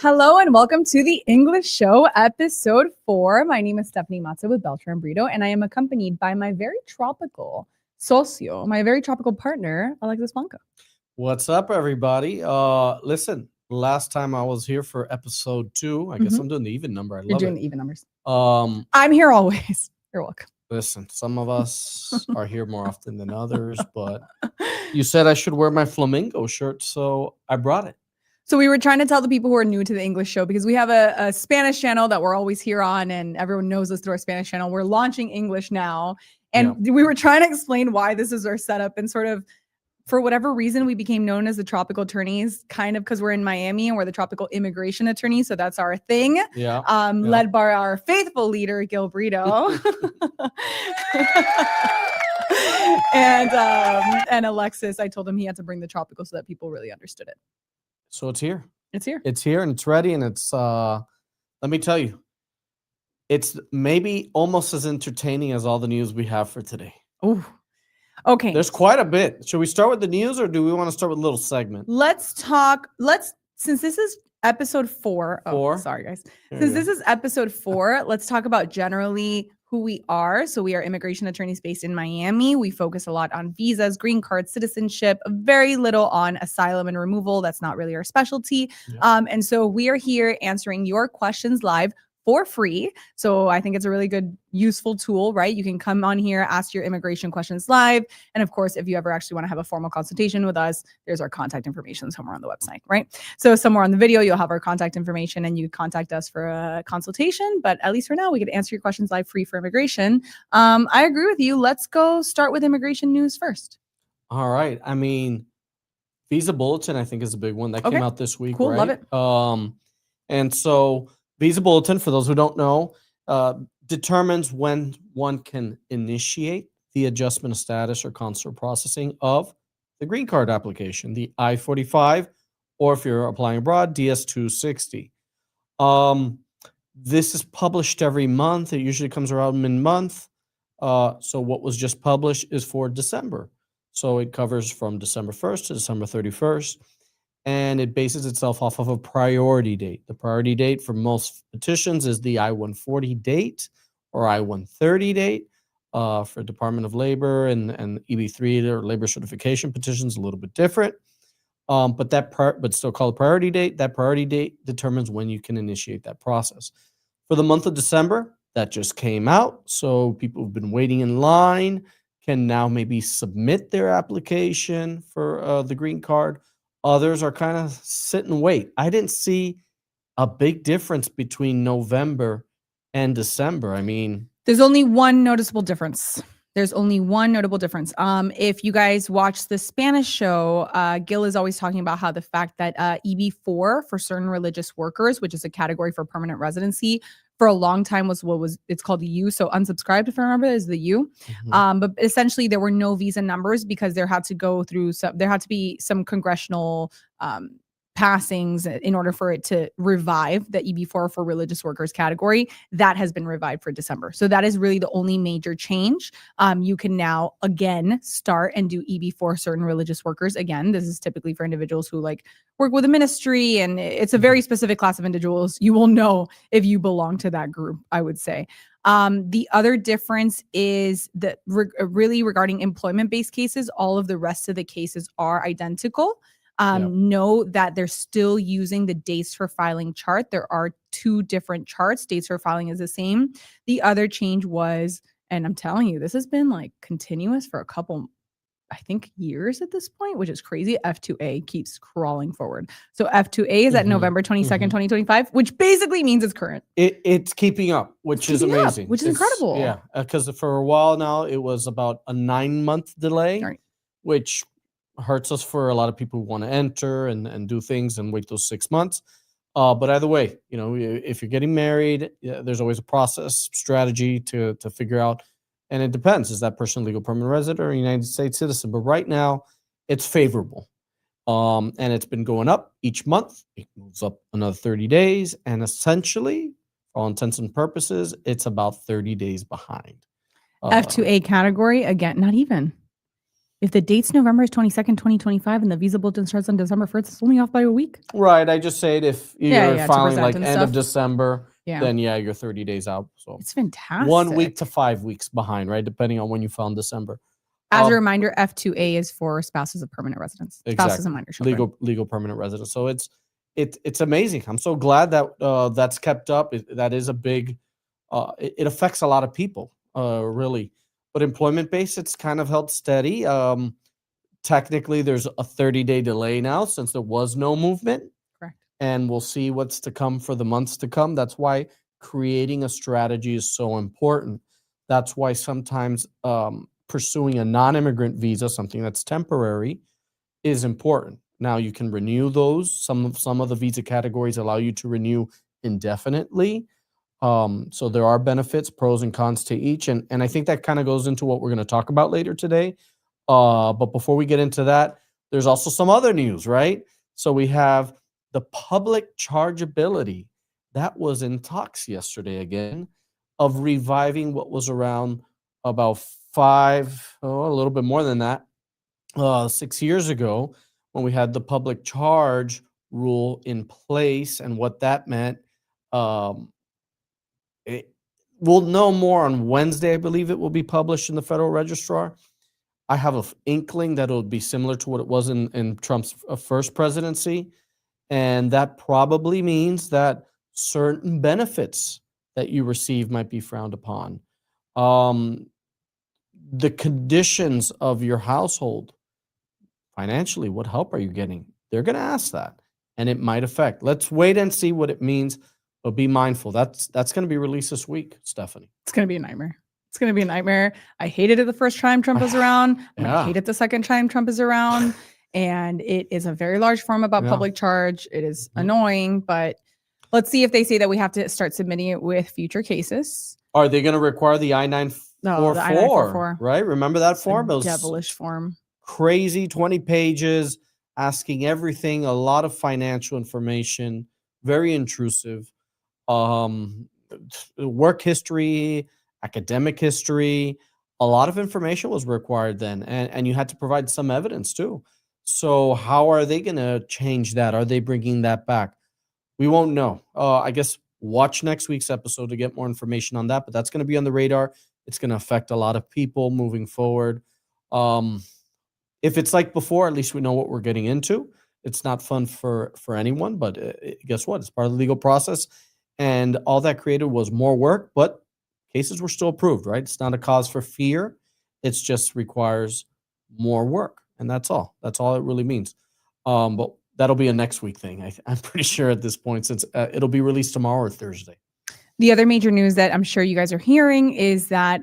Hello and welcome to the English Show, episode 4. My name is Stephanie Matza with Belcher & Brito, and I am accompanied by my very tropical socio, my very tropical partner, Alexis Blanca. What's up, everybody? Listen, last time I was here for episode 2, I guess I'm doing the even number. You're doing the even numbers. Um, I'm here always. You're welcome. Listen, some of us are here more often than others, but you said I should wear my flamingo shirt, so I brought it. So we were trying to tell the people who are new to the English Show, because we have a Spanish channel that we're always here on, and everyone knows us through our Spanish channel. We're launching English now, and we were trying to explain why this is our setup, and sort of, for whatever reason, we became known as the tropical attorneys, kind of because we're in Miami and we're the tropical immigration attorneys. So that's our thing. Led by our faithful leader, Gil Brito. And Alexis, I told him he had to bring the tropical so that people really understood it. So it's here. It's here. It's here and it's ready. And it's, let me tell you, it's maybe almost as entertaining as all the news we have for today. Oh, okay. There's quite a bit. Should we start with the news, or do we want to start with a little segment? Since this is episode 4. Oh, sorry, guys. Since this is episode 4, let's talk about generally who we are. So we are immigration attorneys based in Miami. We focus a lot on visas, green cards, citizenship, very little on asylum and removal. That's not really our specialty. And so we are here answering your questions live for free. So I think it's a really good, useful tool, right? You can come on here, ask your immigration questions live. And of course, if you ever actually want to have a formal consultation with us, there's our contact information somewhere on the website, right? So somewhere on the video, you'll have our contact information and you contact us for a consultation. But at least for now, we can answer your questions live free for immigration. I agree with you. Let's go start with immigration news first. All right. I mean, Visa Bulletin, I think, is a big one that came out this week. Cool, right? Love it. And so Visa Bulletin, for those who don't know, determines when one can initiate the adjustment of status or consular processing of the green card application, the I-45, or if you're applying abroad, DS-260. This is published every month. It usually comes around mid-month. So what was just published is for December. So it covers from December 1st to December 31st. And it bases itself off of a priority date. The priority date for most petitions is the I-140 date or I-130 date. For Department of Labor and EB3 or labor certification petitions, a little bit different. But still called a priority date. That priority date determines when you can initiate that process. For the month of December, that just came out. So people who've been waiting in line can now maybe submit their application for the green card. Others are kind of sit and wait. I didn't see a big difference between November and December. I mean, there's only one noticeable difference. If you guys watch the Spanish show, Gil is always talking about how the fact that EB4 for certain religious workers, which is a category for permanent residency, for a long time it's called the U. So unsubscribed, if I remember, is the U. But essentially there were no visa numbers because there had to be some congressional passings in order for it to revive the EB4 for religious workers category. That has been revived for December. So that is really the only major change. You can now again start and do EB4 certain religious workers. Again, this is typically for individuals who work with a ministry, and it's a very specific class of individuals. You will know if you belong to that group, I would say. The other difference is that really regarding employment-based cases, all of the rest of the cases are identical. Know that they're still using the dates for filing chart. There are 2 different charts. Dates for filing is the same. The other change was, and I'm telling you, this has been continuous for a couple, I think, years at this point, which is crazy. F2A keeps crawling forward. So F2A is at November 22nd, 2025, which basically means it's current. It's keeping up, which is amazing. Which is incredible. Yeah, because for a while now, it was about a 9-month delay, which hurts us for a lot of people who want to enter and do things and wait those 6 months. But either way, if you're getting married, there's always a process, strategy to figure out. And it depends. Is that person a legal permanent resident or a United States citizen? But right now, it's favorable. And it's been going up each month. It moves up another 30 days. And essentially, for all intents and purposes, it's about 30 days behind. F2A category, again, not even. If the date's November 22nd, 2025, and the visa bulletin starts on December 1st, it's only off by a week. Right. I just say it if Yeah, you're yeah, to filing present like and end of stuff. December, Yeah. then yeah, you're 30 days out. So It's fantastic. 1 week to 5 weeks behind, right? Depending on when you file in December. As a reminder, F2A is for spouses of permanent residents. Spouses and minor children. Legal permanent residents. So it's amazing. I'm so glad that that's kept up. That is a big. It affects a lot of people, really. But employment base, it's kind of held steady. Technically, there's a 30-day delay now since there was no movement. Correct. And we'll see what's to come for the months to come. That's why creating a strategy is so important. That's why sometimes pursuing a non-immigrant visa, something that's temporary, is important. Now you can renew those. Some of the visa categories allow you to renew indefinitely. So there are benefits, pros and cons to each. And I think that kind of goes into what we're going to talk about later today. But before we get into that, there's also some other news, right? So we have the public chargeability. That was in talks yesterday again of reviving what was around about a little bit more than that, 6 years ago when we had the public charge rule in place and what that meant. We'll know more on Wednesday. I believe it will be published in the Federal Registrar. I have an inkling that it'll be similar to what it was in Trump's first presidency. And that probably means that certain benefits that you receive might be frowned upon. The conditions of your household, financially, what help are you getting? They're going to ask that, and it might affect. Let's wait and see what it means, but be mindful. That's going to be released this week, Stephanie. It's going to be a nightmare. It's going to be a nightmare. I hated it the first time Trump was around. I hate it the second time Trump is around. And it is a very large form about public charge. It is annoying, but let's see if they say that we have to start submitting it with future cases. Are they going to require the I-944? The I-944. Right? Remember that It's form? a devilish form. Crazy, 20 pages, asking everything, a lot of financial information, very intrusive. Work history, academic history, a lot of information was required then, and you had to provide some evidence too. So how are they going to change that? Are they bringing that back? We won't know. I guess watch next week's episode to get more information on that, but that's going to be on the radar. It's going to affect a lot of people moving forward. If it's like before, at least we know what we're getting into. It's not fun for anyone, but guess what? It's part of the legal process. And all that created was more work, but cases were still approved, right? It's not a cause for fear. It just requires more work. And that's all. That's all it really means. But that'll be a next week thing. I'm pretty sure at this point, since it'll be released tomorrow or Thursday. The other major news that I'm sure you guys are hearing is that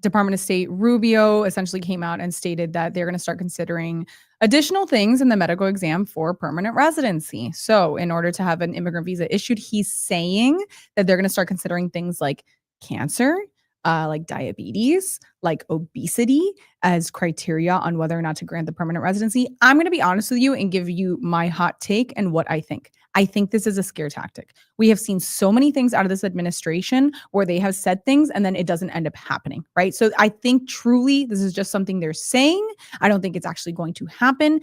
Department of State Rubio essentially came out and stated that they're going to start considering additional things in the medical exam for permanent residency. So in order to have an immigrant visa issued, he's saying that they're going to start considering things like cancer, like diabetes, like obesity as criteria on whether or not to grant the permanent residency. I'm going to be honest with you and give you my hot take and what I think. I think this is a scare tactic. We have seen so many things out of this administration where they have said things and then it doesn't end up happening, right? So I think truly this is just something they're saying. I don't think it's actually going to happen.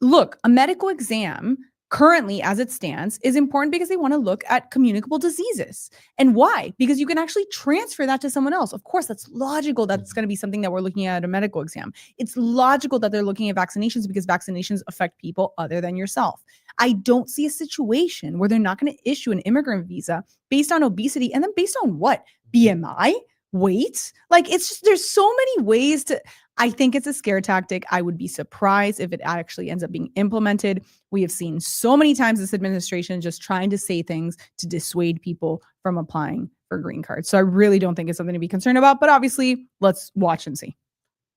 Look, a medical exam currently as it stands is important because they want to look at communicable diseases. And why? Because you can actually transfer that to someone else. Of course, that's logical. That's going to be something that we're looking at a medical exam. It's logical that they're looking at vaccinations because vaccinations affect people other than yourself. I don't see a situation where they're not going to issue an immigrant visa based on obesity and then based on what? BMI? Weight? Like it's just, there's so many ways to, I think it's a scare tactic. I would be surprised if it actually ends up being implemented. We have seen so many times this administration just trying to say things to dissuade people from applying for green cards. So I really don't think it's something to be concerned about, but obviously let's watch and see.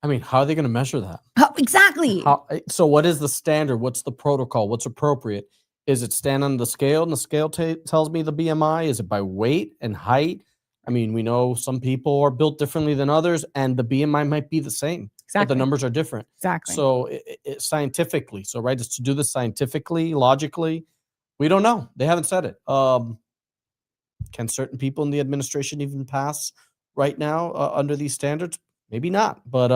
I mean, how are they going to measure that? Exactly. So what is the standard? What's the protocol? What's appropriate? Is it stand on the scale and the scale tells me the BMI? Is it by weight and height? I mean, we know some people are built differently than others and the BMI might be the same, but the numbers are different. Exactly. So scientifically, so right, it's to do this scientifically, logically, we don't know. They haven't said it. Can certain people in the administration even pass right now under these standards? Maybe not, but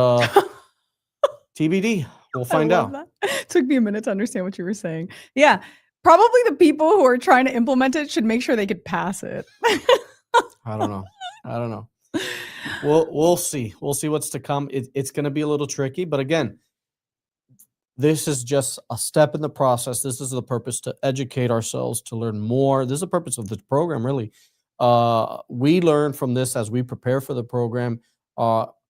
TBD. We'll find I love out. that. Took me a minute to understand what you were saying. Yeah, probably the people who are trying to implement it should make sure they could pass it. I don't know. I don't know. We'll see. We'll see what's to come. It's going to be a little tricky, but again, this is just a step in the process. This is the purpose to educate ourselves, to learn more. This is the purpose of the program, really. We learn from this as we prepare for the program.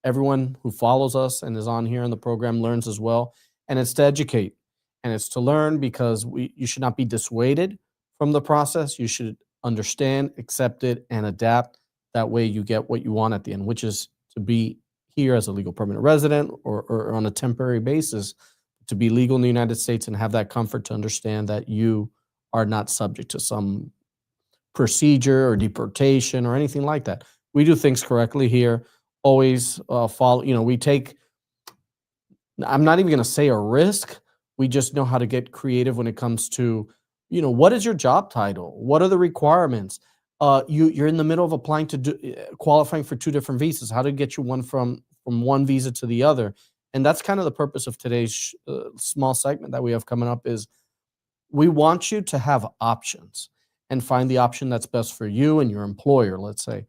Everyone who follows us and is on here in the program learns as well. And it's to educate and it's to learn because you should not be dissuaded from the process. You should understand, accept it, and adapt. That way you get what you want at the end, which is to be here as a legal permanent resident or on a temporary basis, to be legal in the United States and have that comfort to understand that you are not subject to some procedure or deportation or anything like that. We do things correctly here. Always follow, we take, I'm not even going to say a risk. We just know how to get creative when it comes to, what is your job title? What are the requirements? You're in the middle of applying to qualifying for 2 different visas. How to get you one from one visa to the other. And that's kind of the purpose of today's small segment that we have coming up is we want you to have options and find the option that's best for you and your employer, let's say.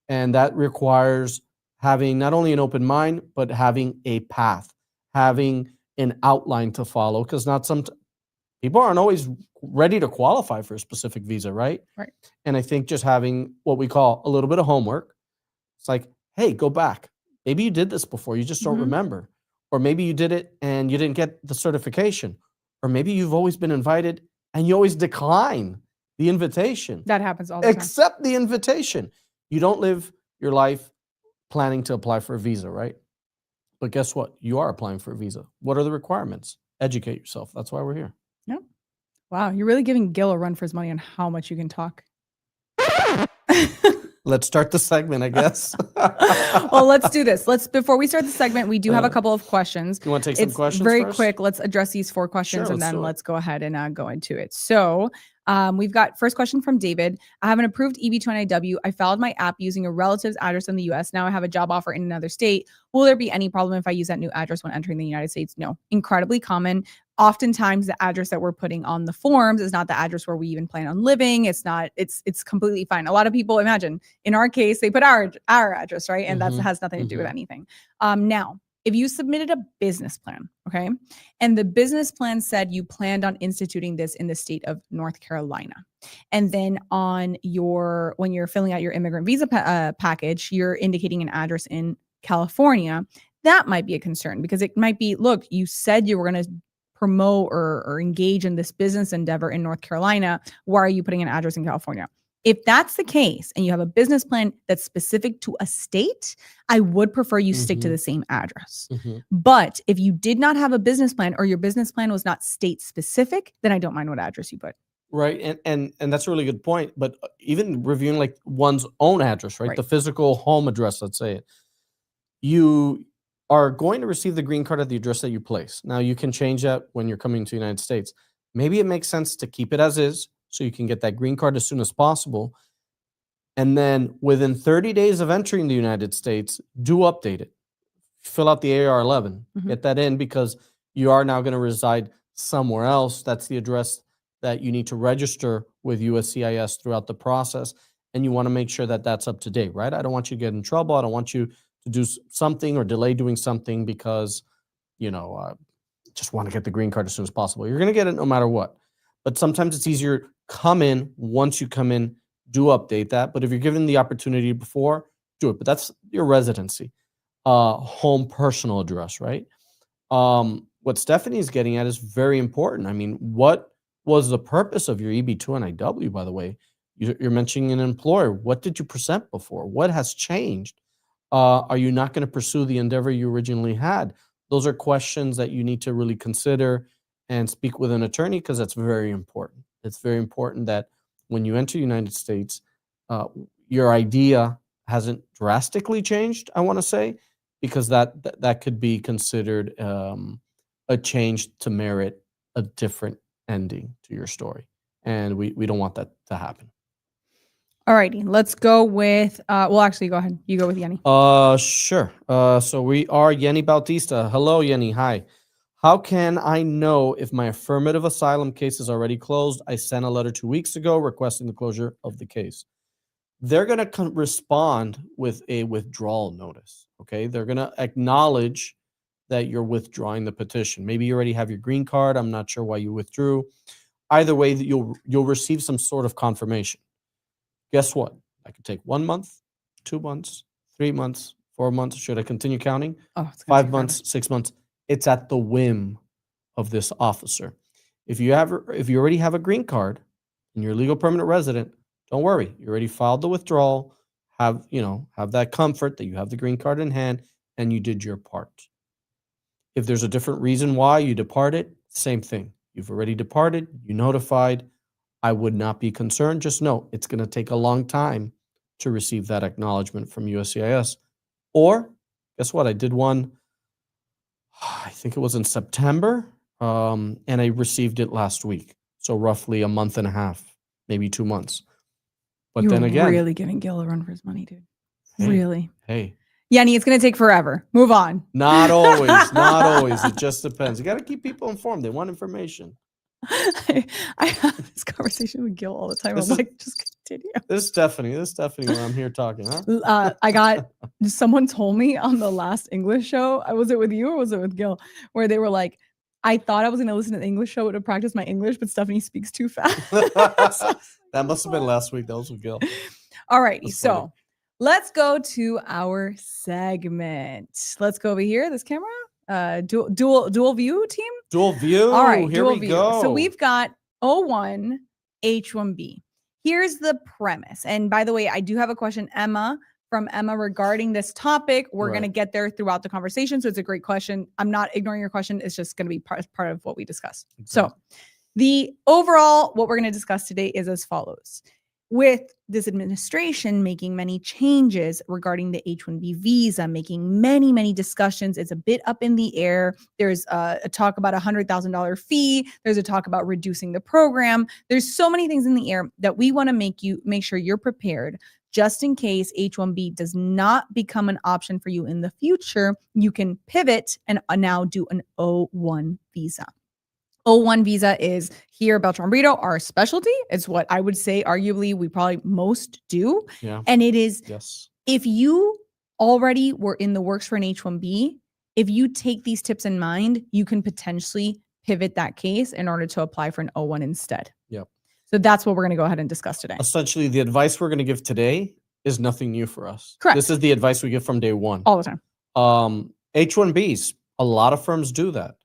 And that requires having not only an open mind, but having a path, having an outline to follow, because people aren't always ready to qualify for a specific visa, right? Right. And I think just having what we call a little bit of homework, it's like, hey, go back. Maybe you did this before, you just don't remember. Or maybe you did it and you didn't get the certification. Or maybe you've always been invited and you always decline the invitation. That happens all the time. Accept the invitation. You don't live your life planning to apply for a visa, right? But guess what? You are applying for a visa. What are the requirements? Educate yourself. That's why we're here. Yep. Wow, you're really giving Gil a run for his money on how much you can talk. Let's start the segment, I guess. Well, let's do this. Before we start the segment, we do have a couple of questions. You want to take some questions very first? quick. Let's address these 4 questions Sure, and let's then do it. let's go ahead and go into it. So we've got first question from David. I have an approved EB-2NIW. I filed my app using a relative's address in the US. Now I have a job offer in another state. Will there be any problem if I use that new address when entering the United States? No. Incredibly common. Oftentimes the address that we're putting on the forms is not the address where we even plan on living. It's completely fine. A lot of people, imagine in our case, they put our address, right? And that has nothing to do with anything. Now, if you submitted a business plan, okay, and the business plan said you planned on instituting this in the state of North Carolina, and then when you're filling out your immigrant visa package, you're indicating an address in California, that might be a concern because it might be, look, you said you were going to promote or engage in this business endeavor in North Carolina. Why are you putting an address in California? If that's the case and you have a business plan that's specific to a state, I would prefer you stick to the same address. But if you did not have a business plan or your business plan was not state specific, then I don't mind what address you put. Right. And that's a really good point. But even reviewing like one's own address, right? The physical home address, let's say it. You are going to receive the green card at the address that you place. Now you can change that when you're coming to the United States. Maybe it makes sense to keep it as is so you can get that green card as soon as possible. And then within 30 days of entering the United States, do update it. Fill out the AR-11, get that in because you are now going to reside somewhere else. That's the address that you need to register with USCIS throughout the process. And you want to make sure that that's up to date, right? I don't want you to get in trouble. I don't want you to do something or delay doing something because, just want to get the green card as soon as possible. You're going to get it no matter what. But sometimes it's easier, come in. Once you come in, do update that. But if you're given the opportunity before, do it. But that's your residency, home personal address, right? What Stephanie's getting at is very important. I mean, what was the purpose of your EB-2NIW, by the way? You're mentioning an employer. What did you present before? What has changed? Are you not going to pursue the endeavor you originally had? Those are questions that you need to really consider and speak with an attorney because that's very important. It's very important that when you enter the United States, your idea hasn't drastically changed, I want to say, because that could be considered a change to merit a different ending to your story. And we don't want that to happen. Alrighty, let's go with, well, actually, go ahead. You go with Yenny. Sure. So we are Yenny Bautista. Hello, Yenny. Hi. How can I know if my affirmative asylum case is already closed? I sent a letter 2 weeks ago requesting the closure of the case. They're going to respond with a withdrawal notice. Okay. They're going to acknowledge that you're withdrawing the petition. Maybe you already have your green card. I'm not sure why you withdrew. Either way, that you'll receive some sort of confirmation. Guess what? I could take 1 month, 2 months, 3 months, 4 months. Should I continue counting? Oh, it's gonna 5 take months, forever. 6 months. It's at the whim of this officer. If you already have a green card and you're a legal permanent resident, don't worry. You already filed the withdrawal. Have that comfort that you have the green card in hand and you did your part. If there's a different reason why you departed, same thing. You've already departed, you notified. I would not be concerned. Just know it's going to take a long time to receive that acknowledgement from USCIS. Or, guess what? I did one, I think it was in September, and I received it last week. So roughly a month and a half, maybe 2 months. But You're then again, really giving Gil a run for his money, dude. Hey. Really. hey, Yenny, it's going to take forever. Move on. not always, not always. It just depends. You got to keep people informed. They want information. I have this conversation with Gil all the time. This I'm is- like, just continue. This is Stephanie when I'm here talking, huh? I got someone told me on the last English show. Was it with you or was it with Gil? Where they were like, I thought I was going to listen to the English show to practice my English, but Stephanie speaks too fast. That must have been last week. That was with Gil. All righty. That's So funny. let's go to our segment. Let's go over here. This camera. Dual view team. Dual view. All right, Here dual we view. go. So we've got O1 H1B. Here's the premise. And by the way, I do have a question, from Emma regarding this topic. We're going to Right. get there throughout the conversation. So it's a great question. I'm not ignoring your question. It's just going to be part of what we discuss. So the overall, what we're going to discuss today is as follows. With this administration making many changes regarding the H-1B visa, making many, many discussions, it's a bit up in the air. There's a talk about $100,000 fee. There's a talk about reducing the program. There's so many things in the air that we want to make sure you're prepared just in case H-1B does not become an option for you in the future. You can pivot and now do an O1 visa. O1 visa is here, Beltran Brito, our specialty. It's what I would say, arguably, we probably most do. Yeah. And it is, Yes. if you already were in the works for an H1B, if you take these tips in mind, you can potentially pivot that case in order to apply for an O1 instead. Yep. So that's what we're going to go ahead and discuss today. Essentially, the advice we're going to give today is nothing new for us. Correct. This is the advice we give from day one. All the time. H-1Bs, a lot of firms do that.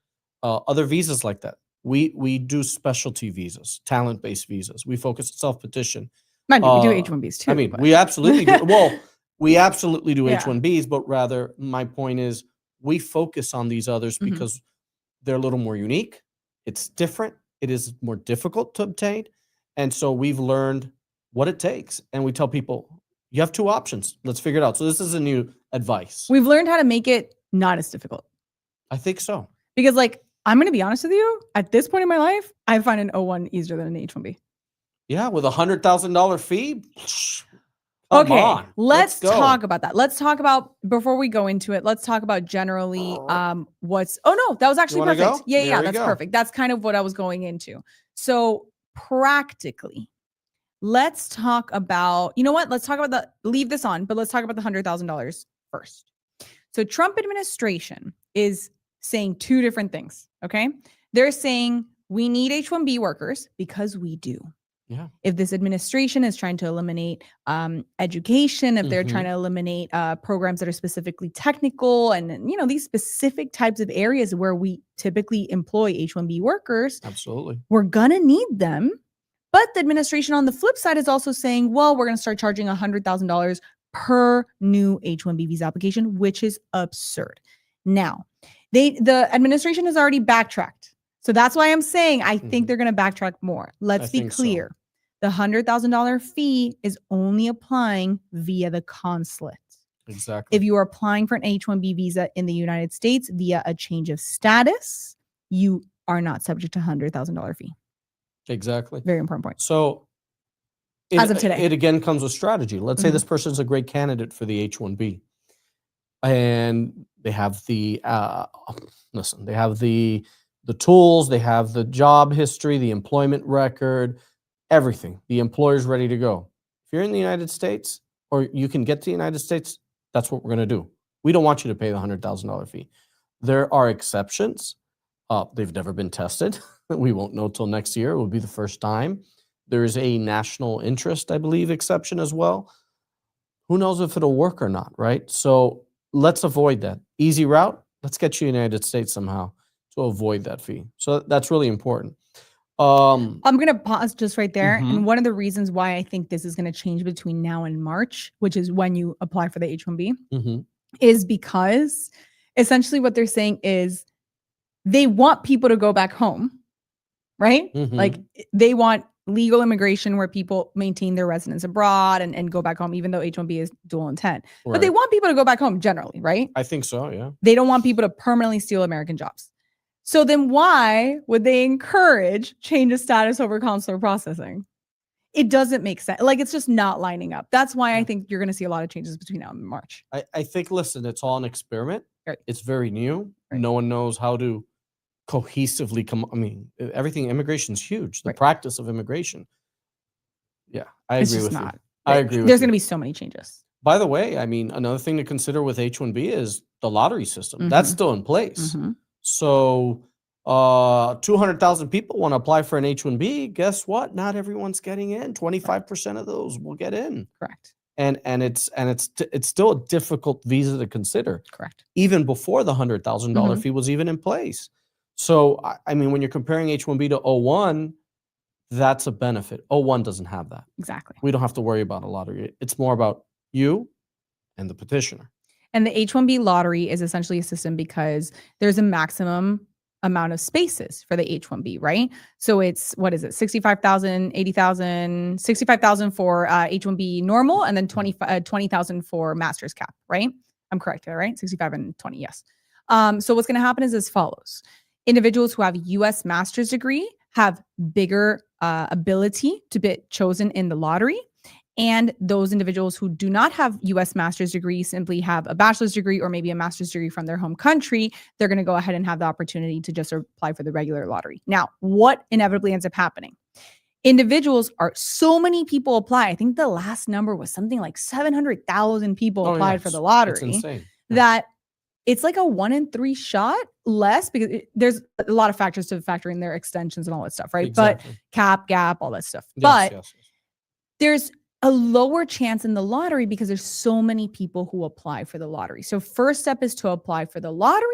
Other visas like that. We do specialty visas, talent-based visas. We focus on self-petition. Mind you, we do H1Bs too. I mean, but- we absolutely do. Well, we absolutely do Yeah. H-1Bs, but rather my point is we focus on these others Mhm. because they're a little more unique. It's different. It is more difficult to obtain. And so we've learned what it takes. And we tell people, you have two options. Let's figure it out. So this is a new advice. We've learned how to make it not as difficult. I think so. Because, like, I'm going to be honest with you, at this point in my life, I find an O1 easier than an H1B. Yeah, with $100,000 fee. Come on, let's go. talk about that. Let's talk about, before we go into it, let's talk about generally what's, oh no, that was actually wanna perfect. go? Yeah, There we that's go. perfect. That's kind of what I was going into. So practically, let's talk about, you know what? Let's talk about leave this on, but let's talk about the $100,000 first. So Trump administration is saying two different things, okay? They're saying we need H-1B workers because we do. Yeah. If this administration is trying to eliminate education, if they're trying to eliminate programs that are specifically technical and, you know, these specific types of areas where we typically employ H-1B workers, Absolutely. we're going to need them. But the administration on the flip side is also saying, well, we're going to start charging $100,000 per new H-1B visa application, which is absurd. Now, the administration has already backtracked. So that's why I'm saying I think they're going to backtrack more. Let's be clear. So. The $100,000 fee is only applying via the consulate. Exactly. If you are applying for an H-1B visa in the United States via a change of status, you are not subject to $100,000 fee. Exactly. Very important point. So as of today. It again comes with strategy. Let's say this person's a great candidate for the H-1B, and they have the they have the tools, they have the job history, the employment record, everything. The employer's ready to go. If you're in the United States, or you can get to the United States, that's what we're going to do. We don't want you to pay the $100,000 fee. There are exceptions. They've never been tested. We won't know till next year. It will be the first time. There is a national interest, I believe, exception as well. Who knows if it'll work or not, right? So let's avoid that. Easy route, let's get you in the United States somehow to avoid that fee. So that's really important. I'm going to pause just right there. Mhm. And one of the reasons why I think this is going to change between now and March, which is when you apply for the H-1B, Mhm. is because essentially what they're saying is they want people to go back home, right? Mhm. Like they want legal immigration where people maintain their residence abroad and go back home, even though H-1B is dual intent. But they Right. want people to go back home generally, right? I think so, yeah. They don't want people to permanently steal American jobs. So then why would they encourage change of status over consular processing? It doesn't make sense. Like, it's just not lining up. That's why I Yeah. think you're going to see a lot of changes between now and March. I think, listen, it's all an experiment. Right. It's very new. Right. No one knows how to cohesively come. I mean, everything, immigration's huge. The Right. practice of immigration. Yeah, I It's agree just with you. not. I agree with There's you. going to be so many changes. By the way, I mean, another thing to consider with H-1B is the lottery system. That's Mhm. still in place. Mhm. So 200,000 people want to apply for an H-1B. Guess what? Not everyone's getting in. 25% of those will get in. Correct. And it's still a difficult visa to consider, Correct. even before the $100,000 fee was even in place. So I mean, when you're comparing H-1B to O-1, that's a benefit. O-1 doesn't have that. Exactly. We don't have to worry about a lottery. It's more about you and the petitioner. And the H-1B lottery is essentially a system because there's a maximum amount of spaces for the H-1B, right? So it's, what is it? 65,000, 80,000, 65,000 for H-1B normal, and then 20,000 for master's cap, right? I'm correct there, right? 65 and 20, yes. So what's going to happen is as follows. Individuals who have U.S. master's degree have bigger ability to be chosen in the lottery. And those individuals who do not have U.S. master's degree, simply have a bachelor's degree or maybe a master's degree from their home country, they're going to go ahead and have the opportunity to just apply for the regular lottery. Now, what inevitably ends up happening? So many people apply. I think the last number was something like 700,000 people applied for the It's lottery. insane. Yeah. That it's like a 1 in 3 shot, less, because there's a lot of factors to factor in their extensions and all that stuff, right? Exactly. But cap, gap, all that stuff. Yes, But yes. there's a lower chance in the lottery because there's so many people who apply for the lottery. So first step is to apply for the lottery.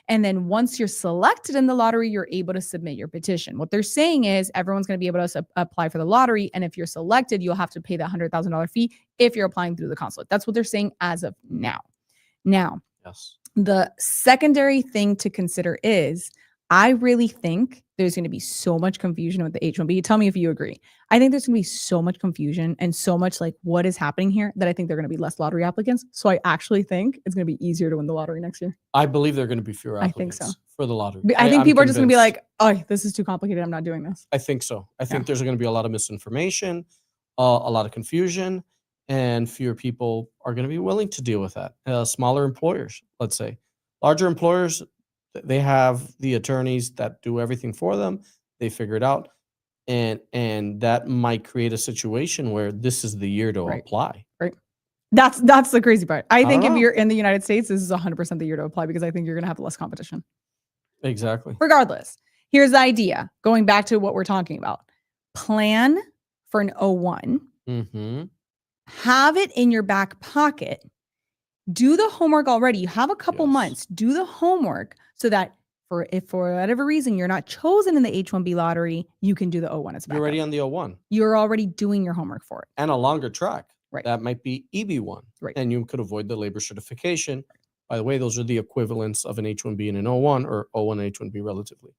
And then once you're selected in the lottery, you're able to submit your petition. What they're saying is everyone's going to be able to apply for the lottery. And if you're selected, you'll have to pay that $100,000 fee if you're applying through the consulate. That's what they're saying as of now. Now, Yes. the secondary thing to consider is I really think there's going to be so much confusion with the H-1B. Tell me if you agree. I think there's going to be so much confusion and so much like what is happening here that I think there are going to be less lottery applicants. So I actually think it's going to be easier to win the lottery next year. I believe there are going to be fewer I think applicants so. for the lottery. I think I'm people are just going to be convinced. like, oh, this is too complicated. I'm not doing this. I think so. I think Yeah. there's going to be a lot of misinformation, a lot of confusion, and fewer people are going to be willing to deal with that. Smaller employers, let's say. Larger employers, they have the attorneys that do everything for them. They figure it out. And that might create a situation where this is the year to Right. apply. Right. That's the crazy part. I think don't if know. you're in the United States, this is 100% the year to apply because I think you're going to have less competition. Exactly. Regardless, here's the idea. Going back to what we're talking about. Plan for an O1. Mm-hmm. Have it in your back pocket. Do the homework already. You have a couple Yes. months. Do the homework so that if for whatever reason you're not chosen in the H-1B lottery, you can do the O1 as a You're backup. already on the O1. You're already doing your homework for it. And a longer track. Right. That might be EB1. Right. And you could avoid the labor certification. By the way, those are the equivalents of an H-1B and an O1, or O1 and H-1B relatively,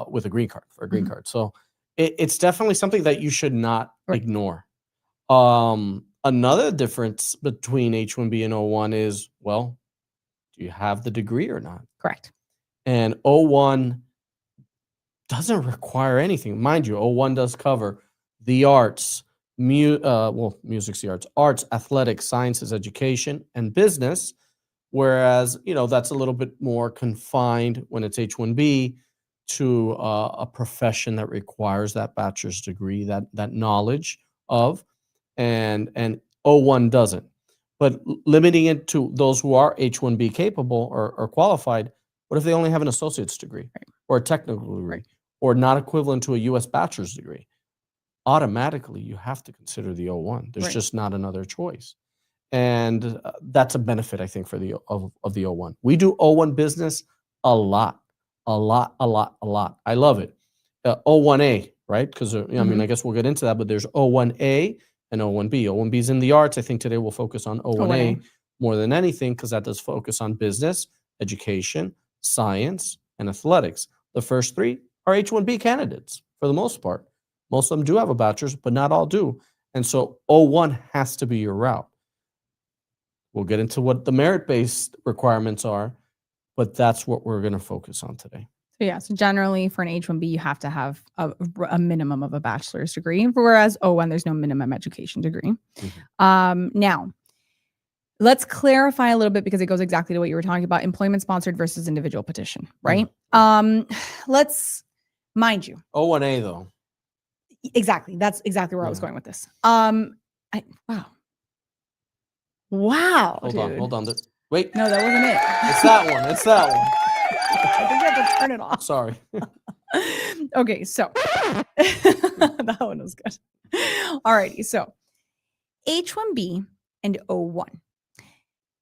with a green card, for a green Mhm. card. So it's definitely something that you should not Right. ignore. Another difference between H-1B and O1 is, well, do you have the degree or not? Correct. And O1 doesn't require anything. Mind you, O1 does cover the arts, music's the arts, athletics, sciences, education, and business. Whereas, that's a little bit more confined when it's H-1B to a profession that requires that bachelor's degree, that knowledge of, and O1 doesn't. But limiting it to those who are H-1B capable or qualified, what if they only have an associate's degree or a technical degree or not equivalent to a U.S. bachelor's degree? Automatically, you have to consider the O1. There's just not another choice. And that's a benefit, I think, for the O1. We do O1 business a lot. I love it. O1A, right? Because, I guess we'll get into that, but there's O1A and O1B. O1B is in the arts. I think today we'll focus on O1A more than anything because that does focus on business, education, science, and athletics. The first three are H-1B candidates for the most part. Most of them do have a bachelor's, but not all do. And so O1 has to be your route. We'll get into what the merit-based requirements are, but that's what we're going to focus on today. So generally for an H-1B, you have to have a minimum of a bachelor's degree, whereas O1, there's no minimum education degree. Now, let's clarify a little bit because it goes exactly to what you were talking about, employment-sponsored versus individual petition, right? Let's, mind you. O1A, though. Exactly. That's exactly where I was going with this. Wow. Hold on. Wait. No, that wasn't it. It's that one. I think you have to turn it off. Sorry. Okay, so that one was good. Alrighty, so H-1B and O1.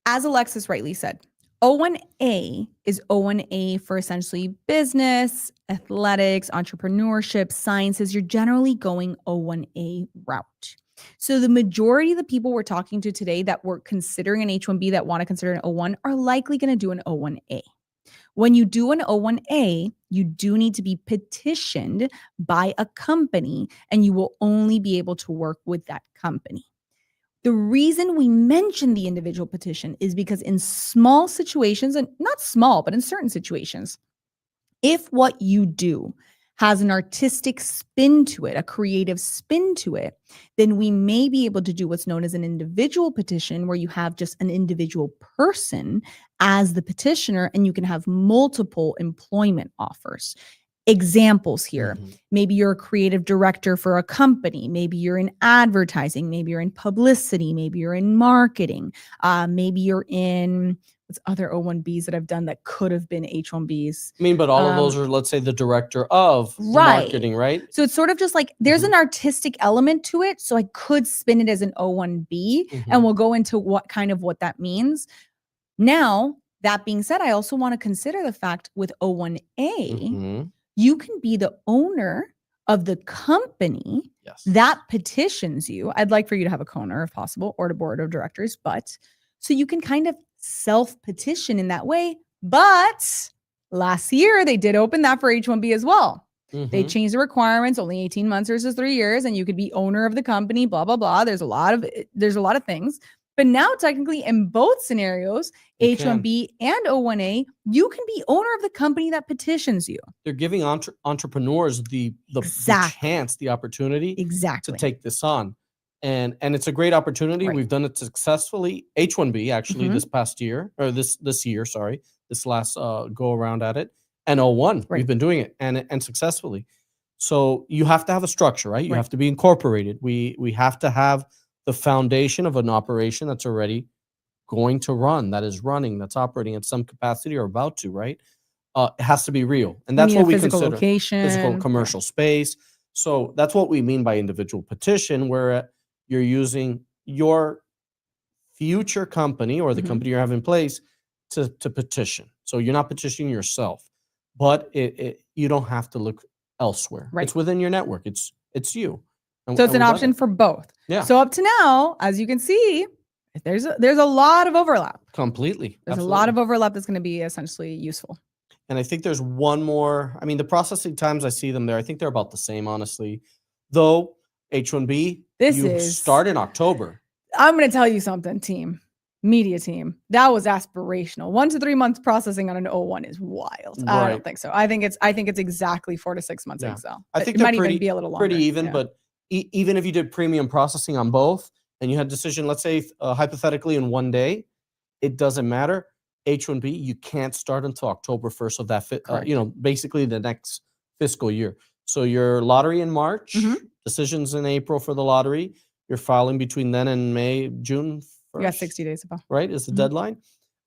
As Alexis rightly said, O1A is O1A for essentially business, athletics, entrepreneurship, sciences. You're generally going O1A route. So the majority of the people we're talking to today that were considering an H-1B that want to consider an O1 are likely going to do an O1A. When you do an O1A, you do need to be petitioned by a company, and you will only be able to work with that company. The reason we mention the individual petition is because in small situations, and not small, but in certain situations, if what you do has an artistic spin to it, a creative spin to it, then we may be able to do what's known as an individual petition, where you have just an individual person as the petitioner and you can have multiple employment offers. Examples here. Maybe you're a creative director for a company. Maybe you're in advertising. Maybe you're in publicity. Maybe you're in marketing. Maybe you're in what's other O1Bs that I've done that could have been H1Bs. But all of those are, let's say, the director of marketing, right? So it's sort of just like there's an artistic element to it. So I could spin it as an O1B, and we'll go into what that means. Now, that being said, I also want to consider the fact with O1A, you can be the owner of the company that petitions you. I'd like for you to have a co-owner if possible, or the board of directors, but so you can kind of self-petition in that way. But last year, they did open that for H-1B as well. They changed the requirements, only 18 months versus 3 years, and you could be owner of the company, blah, blah, blah. There's a lot of things. But now, technically, in both scenarios, H-1B and O1A, you can be owner of the company that petitions you. They're giving entrepreneurs the chance, the opportunity to take this on. And it's a great opportunity. We've done it successfully. H-1B, actually, this last go around at it. And O1, we've been doing it and successfully. So you have to have a structure, right? You have to be incorporated. We have to have the foundation of an operation that's already going to run, that is running, that's operating at some capacity or about to, right? It has to be real. And that's what we consider location, physical commercial space. So that's what we mean by individual petition, where you're using your future company or the company you have in place to petition. So you're not petitioning yourself, but you don't have to look elsewhere. It's within your network. It's you. So it's an option for both. Yeah. So up to now, as you can see, there's a lot of overlap. Completely. There's a lot of overlap that's going to be essentially useful. And I think there's one more. The processing times, I see them there. I think they're about the same, honestly. Though H-1B, start in October. I'm going to tell you something, media team. That was aspirational. 1 to 3 months processing on an O1 is wild. I don't think so. I think it's exactly 4 to 6 months. I think it might even be a little longer. Pretty even, but even if you did premium processing on both and you had decision, let's say hypothetically in 1 day, it doesn't matter. H-1B, you can't start until October 1st of that, basically the next fiscal year. So your lottery in March, decisions in April for the lottery, you're filing between then and June 1st. You got 60 days to file. Right, is the deadline,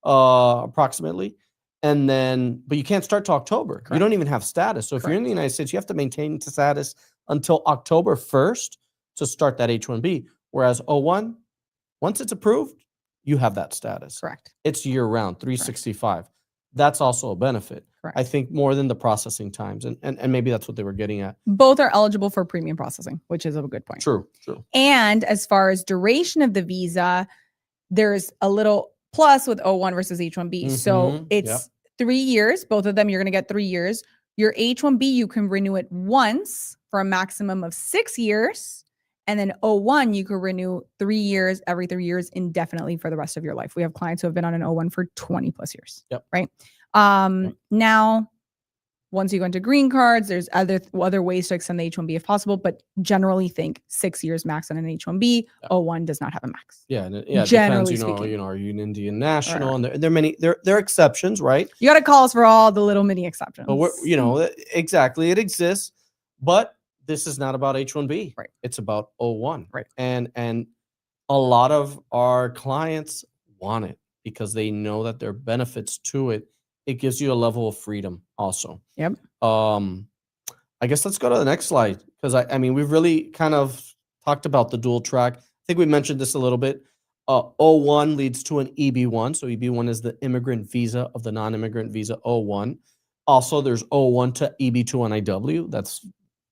approximately. And then, but you can't start till October. Correct. You don't even have status. So if you're in the United States, you have to maintain status until October 1st to start that H-1B. Whereas O-1, once it's approved, you have that status. Correct. It's year round, 365. Correct. That's also a benefit. Correct. I think more than the processing times. And maybe that's what they were getting at. Both are eligible for premium processing, which is a good point. True. And as far as duration of the visa, there's a little plus with O1 versus H1B. So it's 3 years. Both of them, you're going to get 3 years. Your H1B, you can renew it once for a maximum of 6 years. And then O1, you can renew 3 years, every 3 years, indefinitely for the rest of your life. We have clients who have been on an O1 for 20 plus years. Yep. Right. Now, once you go into green cards, there's other ways to extend the H-1B if possible, but generally think 6 years max on an H-1B. Yeah. O-1 does not have a max. It Generally depends, speaking. are you an Indian national? And there are many, there are exceptions, right? You got to call us for all the little mini exceptions. But exactly, it exists, but this is not about H-1B. Right. It's about O-1. Right. And a lot of our clients want it because they know that there are benefits to it. It gives you a level of freedom also. Yep. I guess let's go to the next slide because I mean, we've really kind of talked about the dual track. I think we mentioned this a little bit. O1 leads to an EB1. So EB1 is the immigrant visa of the non-immigrant visa O1. Also, there's O1 to EB2 on IW.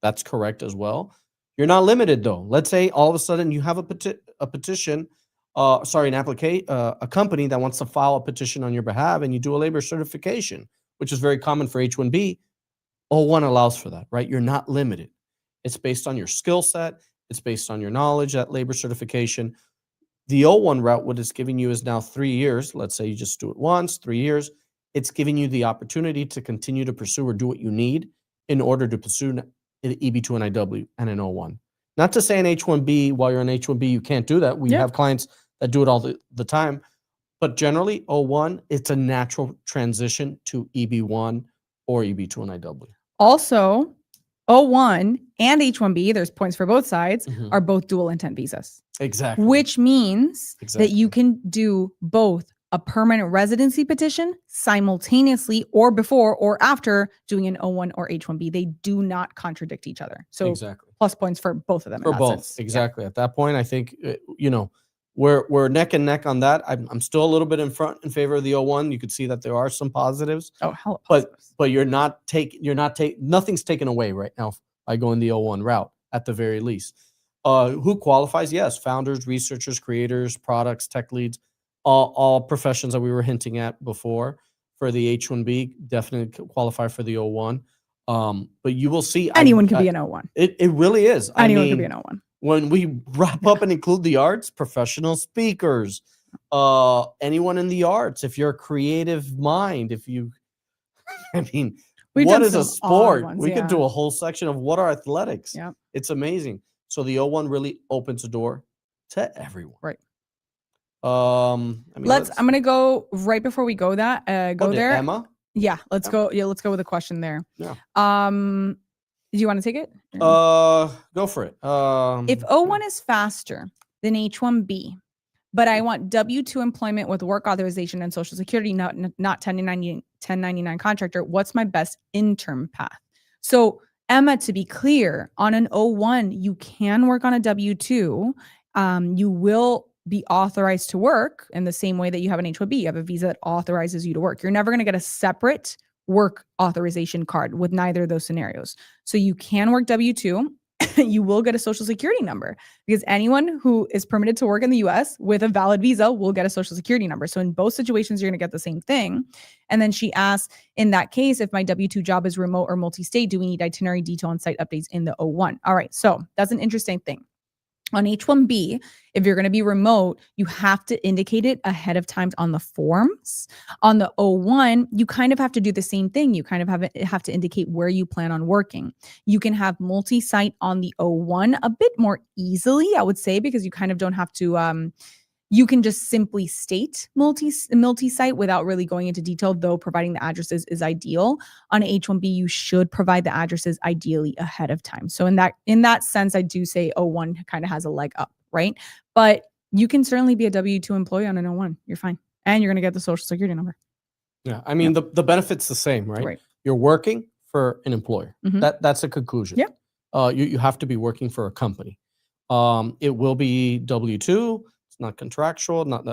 That's correct as well. You're not limited though. Let's say all of a sudden you have a petition, a company that wants to file a petition on your behalf and you do a labor certification, which is very common for H-1B. O1 allows for that, right? You're not limited. It's based on your skill set. It's based on your knowledge, that labor certification. The O1 route, what it's giving you is now 3 years. Let's say you just do it once, 3 years. It's giving you the opportunity to continue to pursue or do what you need in order to pursue an EB2 and IW and an O1. Not to say an H-1B, while you're on H-1B, you can't do that. We have clients that do it all the time. But generally, O1, it's a natural transition to EB1 or EB2 and IW. Also, O1 and H-1B, there's points for both sides, are both dual intent visas. Exactly. Which means that you can do both a permanent residency petition simultaneously or before or after doing an O1 or H-1B. They do not contradict each other. So plus points for both of them. For both. Sense. Exactly. Yeah. At that point, I think, we're neck and neck on that. I'm still a little bit in favor of the O1. You could see that there are some positives. Oh, hell, positives. But nothing's taken away right now by going the O1 route at the very least. Who qualifies? Yes, founders, researchers, creators, products, tech leads, all professions that we were hinting at before. For the H-1B, definitely qualify for the O1. But you will see anyone can be an O1. It really is. Anyone can be an O1. When we wrap up and include the arts, professional speakers, anyone in the arts, if you're a creative mind, what is a sport? We could do a whole section of what are athletics. Yeah. It's amazing. So the O1 really opens the door to everyone. Right. I'm gonna go right before we go there. Emma? Yeah, let's go. Yeah, let's go with a question there. Yeah. Do you want to take it? Go for it. If O1 is faster than H1B, but I want W-2 employment with work authorization and Social Security, not 1099 contractor, what's my best interim path? So Emma, to be clear, on an O1, you can work on a W-2. You will be authorized to work in the same way that you have an H-1B. You have a visa that authorizes you to work. You're never going to get a separate work authorization card with neither of those scenarios. So you can work W-2. You will get a Social Security number because anyone who is permitted to work in the US with a valid visa will get a Social Security number. So in both situations, you're going to get the same thing. And then she asked, in that case, if my W-2 job is remote or multi-state, do we need itinerary detail and site updates in the O1? All right. So that's an interesting thing. On H-1B, if you're going to be remote, you have to indicate it ahead of time on the forms. On the O-1, you kind of have to do the same thing. You kind of have to indicate where you plan on working. You can have multi-site on the O-1 a bit more easily, I would say, because you kind of don't have to you can just simply state multi-site without really going into detail, though providing the addresses is ideal. On H-1B, you should provide the addresses ideally ahead of time. So in that sense, I do say O-1 kind of has a leg up, right? But you can certainly be a W-2 employee on an O-1. You're fine. And you're going to get the social security number. Yeah. I mean, the benefit's the same, right? Right. You're working for an employer. That's a conclusion. Yeah. You have to be working for a company. It will be W-2. Not contractual, not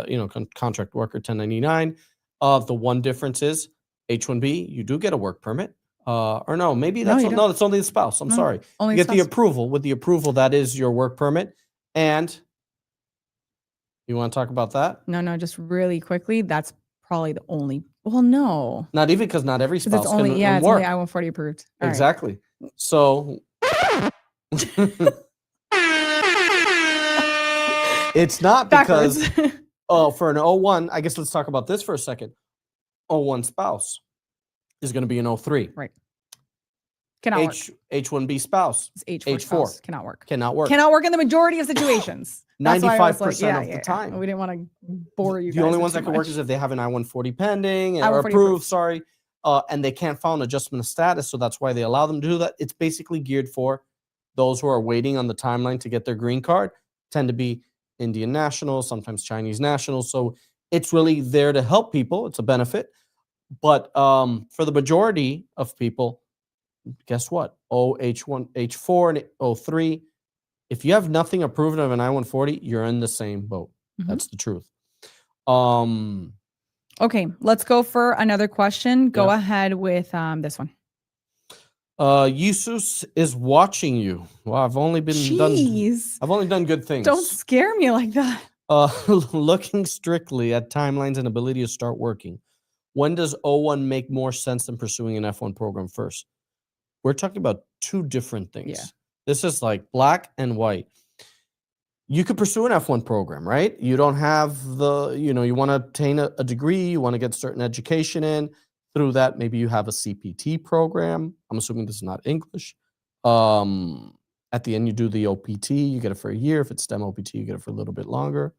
contract worker 1099. The one difference is H-1B, you do get a work permit. Or no, maybe that's no, it's only the spouse. I'm sorry. Only you get the approval. With the approval, that is your work permit. And you want to talk about that? No, just really quickly. That's probably the only. Well, no. Not even because not every spouse it's only, can it's work. only I-140 approved. All exactly. Right. So it's not because for an O-1, I guess let's talk about this for a second. O-1 spouse is going to be an O-3. Right. Cannot work. H-1B spouse. H-4 spouse cannot work. Cannot work. Cannot work in the majority of situations. 95% of the time. We didn't want to bore you guys. The only ones that can work is if they have an I-140 pending or approved, and they can't file an adjustment of status, so that's why they allow them to do that. It's basically geared for those who are waiting on the timeline to get their green card, tend to be Indian nationals, sometimes Chinese nationals. So it's really there to help people. It's a benefit. But for the majority of people, guess what? H1, H4, and O3, if you have nothing approved of an I-140, you're in the same boat. That's the truth. Okay, let's go for another question. Go ahead with this one. Jesus is watching you. Well, I've only done good things. Don't scare me like that. Looking strictly at timelines and ability to start working, when does O-1 make more sense than pursuing an F-1 program first? We're talking about two different things. Yeah. This is like black and white. You could pursue an F-1 program, right? You don't have you want to obtain a degree, you want to get certain education in. Through that, maybe you have a CPT program. I'm assuming this is not English. At the end, you do the OPT. You get it for a year. If it's STEM OPT, you get it for a little bit longer.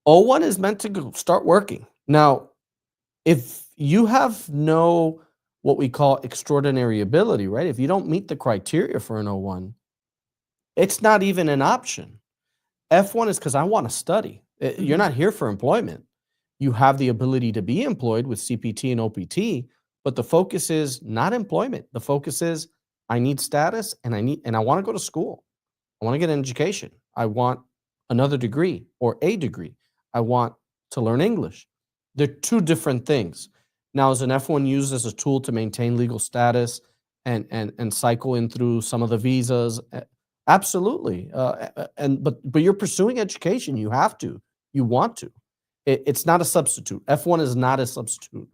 O-1 is meant to start working. Now, if you have no what we call extraordinary ability, right? If you don't meet the criteria for an O-1, it's not even an option. F-1 is because I want to study. You're not here for employment. You have the ability to be employed with CPT and OPT, but the focus is not employment. The focus is I need status and I want to go to school. I want to get an education. I want another degree or a degree. I want to learn English. They're two different things. Now, is an F-1 used as a tool to maintain legal status and cycle in through some of the visas? Absolutely. But you're pursuing education. You have to. You want to. It's not a substitute. F-1 is not a substitute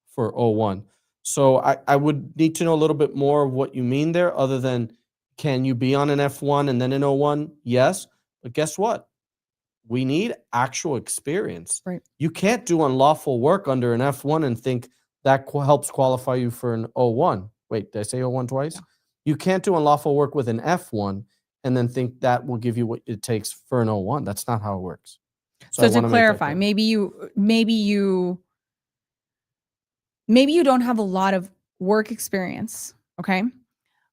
for O-1. So I would need to know a little bit more of what you mean there, other than can you be on an F-1 and then an O-1? Yes. But guess what? We need actual experience. Right. You can't do unlawful work under an F-1 and think that helps qualify you for an O-1. Wait, did I say O-1 twice? Yeah. You can't do unlawful work with an F-1 and then think that will give you what it takes for an O-1. That's not how it works. So to clarify, maybe you don't have a lot of work experience, okay?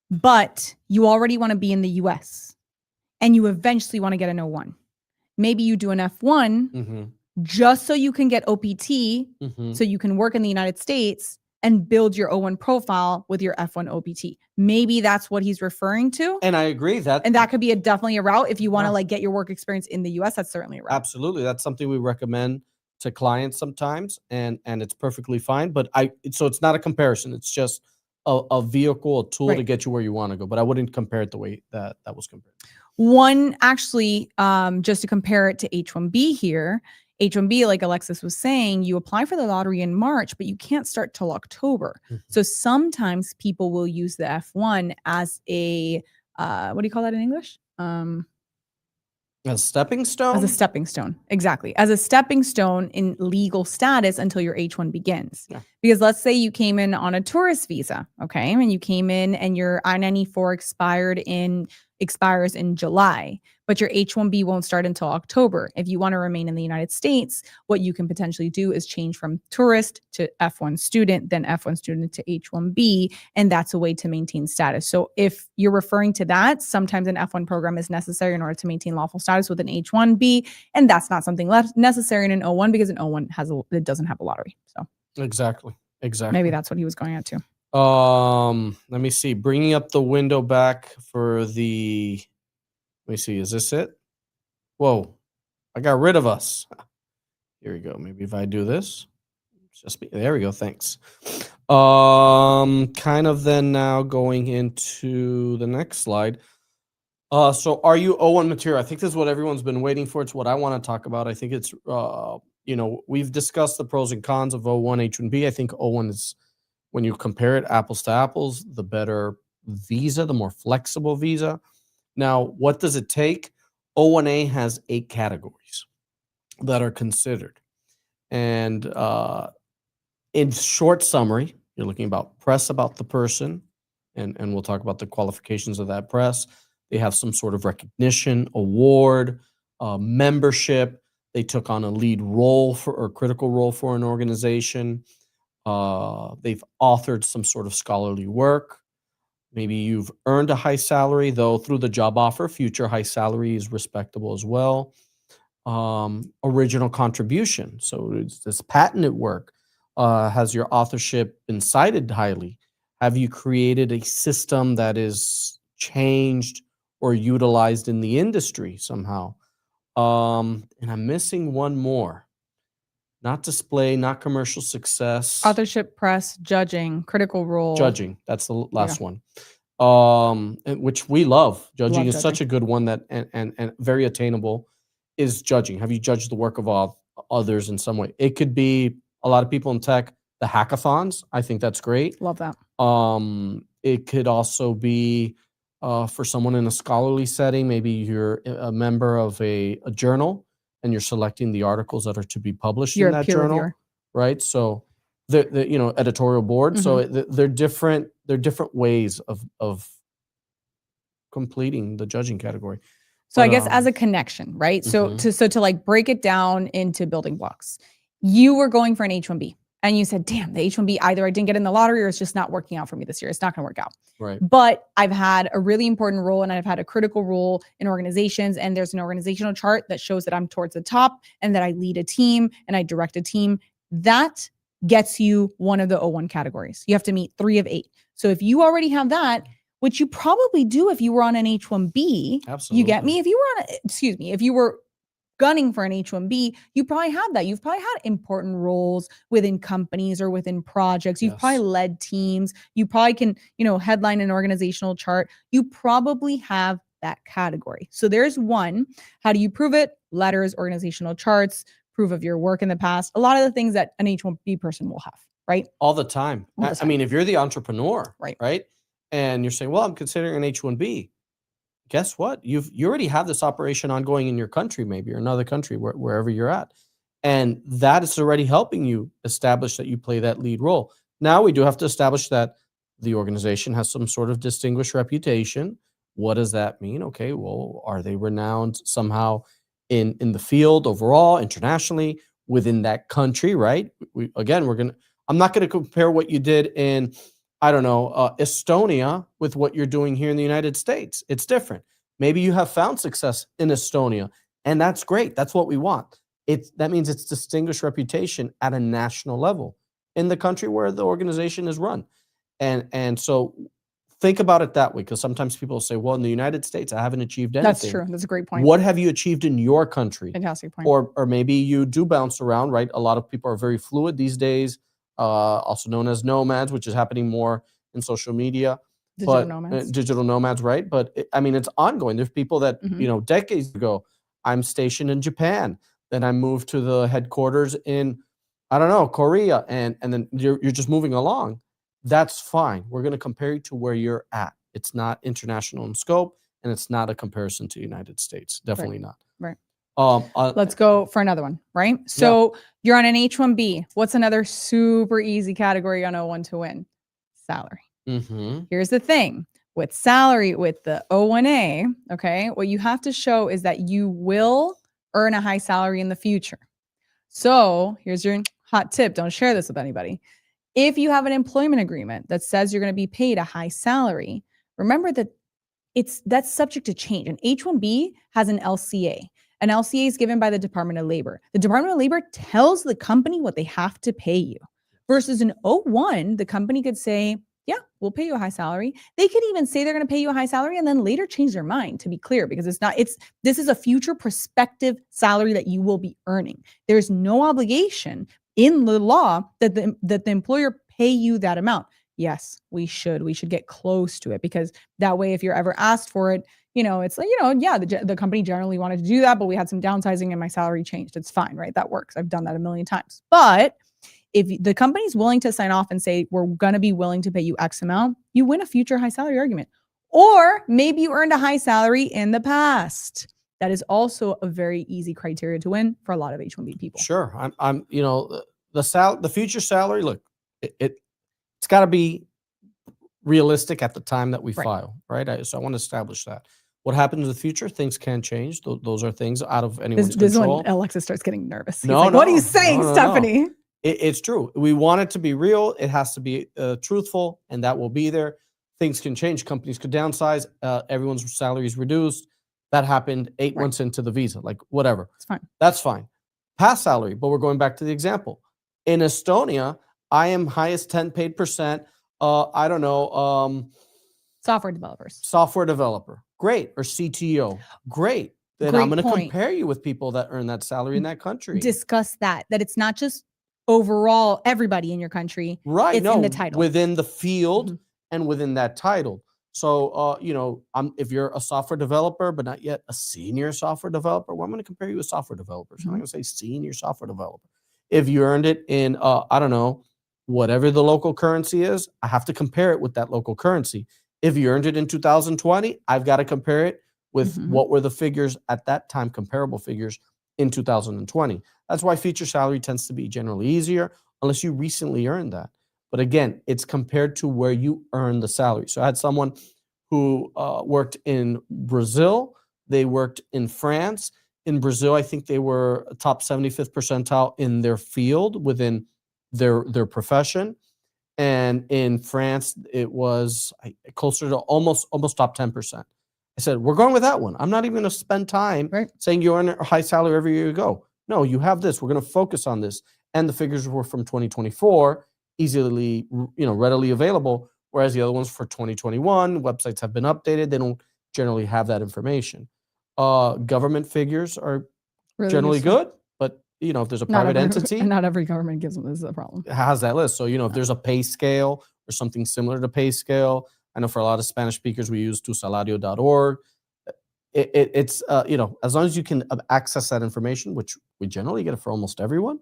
But you already want to be in the US and you eventually want to get an O-1. Maybe you do an F-1 just so you can get OPT, so you can work in the United States and build your O-1 profile with your F-1 OPT. Maybe that's what he's referring to. And I agree that. And that could be definitely a route. If you want to get your work experience in the US, that's certainly a route. Absolutely. That's something we recommend to clients sometimes, and it's perfectly fine. But so it's not a comparison. It's just a vehicle, a tool to get you where you want to go. But I wouldn't compare it the way that was compared. One, actually, just to compare it to H-1B here, H-1B, like Alexis was saying, you apply for the lottery in March, but you can't start till October. So sometimes people will use the F-1 as a, what do you call that in English? A stepping stone? As a stepping stone. Exactly. As a stepping stone in legal status until your H-1 begins. Yeah. Because let's say you came in on a tourist visa, okay? And you came in and your I-94 expires in July, but your H-1B won't start until October. If you want to remain in the United States, what you can potentially do is change from tourist to F1 student, then F1 student to H-1B, and that's a way to maintain status. So if you're referring to that, sometimes an F1 program is necessary in order to maintain lawful status with an H-1B, and that's not something necessary in an O-1 because an O-1 it doesn't have a lottery. So Exactly. maybe that's what he was going at too. Let me see. Bringing up the window back for the. Let me see. Is this it? Whoa! I got rid of us. Here we go. Maybe if I do this, just me. There we go. Thanks. Kind of then now going into the next slide. So are you O1 material? I think this is what everyone's been waiting for. It's what I want to talk about. I think it's we've discussed the pros and cons of O1, H1B. I think O1 is, when you compare it apples to apples, the better visa, the more flexible visa. Now, what does it take? O1A has 8 categories that are considered. And in short summary, you're looking about press about the person, and we'll talk about the qualifications of that press. They have some sort of recognition, award, membership. They took on a lead role or critical role for an organization. They've authored some sort of scholarly work. Maybe you've earned a high salary, though through the job offer, future high salary is respectable as well. Original contribution. So it's this patented work. Has your authorship been cited highly? Have you created a system that is changed or utilized in the industry somehow? And I'm missing one more. Not display, not commercial success. Authorship, press, judging, critical role. Judging. That's the last one. Which we love. Judging is such a good one that and very attainable is judging. Have you judged the work of others in some way? It could be a lot of people in tech, the hackathons. I think that's great. Love that. It could also be for someone in a scholarly setting. Maybe you're a member of a journal and you're selecting the articles that are to be published in that journal, reviewer. Right? So the editorial board. So they're different ways of completing the judging category. So I guess as a connection, right? So to like break it down into building blocks, you were going for an H-1B and you said, damn, the H-1B, either I didn't get in the lottery or it's just not working out for me this year. It's not going to work out. Right. But I've had a really important role and I've had a critical role in organizations, and there's an organizational chart that shows that I'm towards the top and that I lead a team and I direct a team. That gets you one of the O1 categories. You have to meet 3 of 8. So if you already have that, which you probably do if you were on an H-1B, absolutely. You get me? If you were on if you were gunning for an H-1B, you probably have that. You've probably had important roles within companies or within projects. You've probably led teams. You probably can, headline an organizational chart. You probably have that category. So there's one. How do you prove it? Letters, organizational charts, proof of your work in the past. A lot of the things that an H-1B person will have, right? All the time. I mean, if you're the entrepreneur, right? And you're saying, well, I'm considering an H-1B. Guess what? You already have this operation ongoing in your country, maybe, or another country, wherever you're at. And that is already helping you establish that you play that lead role. Now we do have to establish that the organization has some sort of distinguished reputation. What does that mean? Okay, well, are they renowned somehow in the field overall, internationally, within that country, right? I'm not gonna compare what you did in, I don't know, Estonia with what you're doing here in the United States. It's different. Maybe you have found success in Estonia, and that's great. That's what we want. That means it's distinguished reputation at a national level in the country where the organization is run. And so think about it that way, because sometimes people say, well, in the United States, I haven't achieved anything. That's true. That's a great point. What have you achieved in your country? Fantastic point. Or maybe you do bounce around, right? A lot of people are very fluid these days. Also known as nomads, which is happening more in social media. Digital nomads, right? But it's ongoing. There's people that, decades ago, I'm stationed in Japan. Then I moved to the headquarters in, I don't know, Korea. And then you're just moving along. That's fine. We're going to compare you to where you're at. It's not international in scope, and it's not a comparison to the United States. Definitely not. Let's go for another one, right? So you're on an H-1B. What's another super easy category on O1 to win? Salary. Here's the thing. With salary, with the O1A, okay, what you have to show is that you will earn a high salary in the future. So here's your hot tip. Don't share this with anybody. If you have an employment agreement that says you're going to be paid a high salary, remember that that's subject to change. An H-1B has an LCA. An LCA is given by the Department of Labor. The Department of Labor tells the company what they have to pay you. Versus an O1, the company could say, yeah, we'll pay you a high salary. They could even say they're going to pay you a high salary and then later change their mind, to be clear, because this is a future prospective salary that you will be earning. There's no obligation in the law that the employer pay you that amount. Yes, we should get close to it, because that way, if you're ever asked for it, it's like, yeah, the company generally wanted to do that, but we had some downsizing and my salary changed. It's fine, right? That works. I've done that a million times. But if the company's willing to sign off and say, we're going to be willing to pay you X amount, you win a future high salary argument. Or maybe you earned a high salary in the past. That is also a very easy criteria to win for a lot of H-1B people. Sure. I'm the future salary, look, it's got to be realistic at the time that we file, right? So I want to establish that. What happens in the future, things can change. Those are things out of anyone's control. This is when Alexis starts getting nervous. He's like, what are you saying, Stephanie? No. It's true. We want it to be real. It has to be truthful, and that will be there. Things can change. Companies could downsize. Everyone's salary is reduced. That happened 8 months into the visa, like whatever. It's fine. That's fine. Past salary, but we're going back to the example. In Estonia, I am highest 10 paid percent. I don't know. Software developers. Software developer. Great. Or CTO. Great. Then I'm going to compare you with people that earn that salary in that country. Discuss that it's not just overall everybody in your country. Right. It's in the title. Within the field and within that title. So, if you're a software developer, but not yet a senior software developer, well, I'm going to compare you with software developers. I'm not going to say senior software developer. If you earned it in, I don't know, whatever the local currency is, I have to compare it with that local currency. If you earned it in 2020, I've got to compare it with what were the figures at that time, comparable figures in 2020. That's why future salary tends to be generally easier unless you recently earned that. But again, it's compared to where you earn the salary. So I had someone who worked in Brazil. They worked in France. In Brazil, I think they were top 75th percentile in their field within their profession. And in France, it was closer to almost top 10%. I said, we're going with that one. I'm not even going to spend time saying you earn a high salary every year you go. No, you have this. We're going to focus on this. And the figures were from 2024, easily, readily available, whereas the other ones for 2021, websites have been updated. They don't generally have that information. Government figures are really generally good, but if there's a private entity, not every government gives them. This is a problem. It has that list. So if there's a pay scale or something similar to pay scale, I know for a lot of Spanish speakers we use tusalario.org. It's as long as you can access that information, which we generally get it for almost everyone,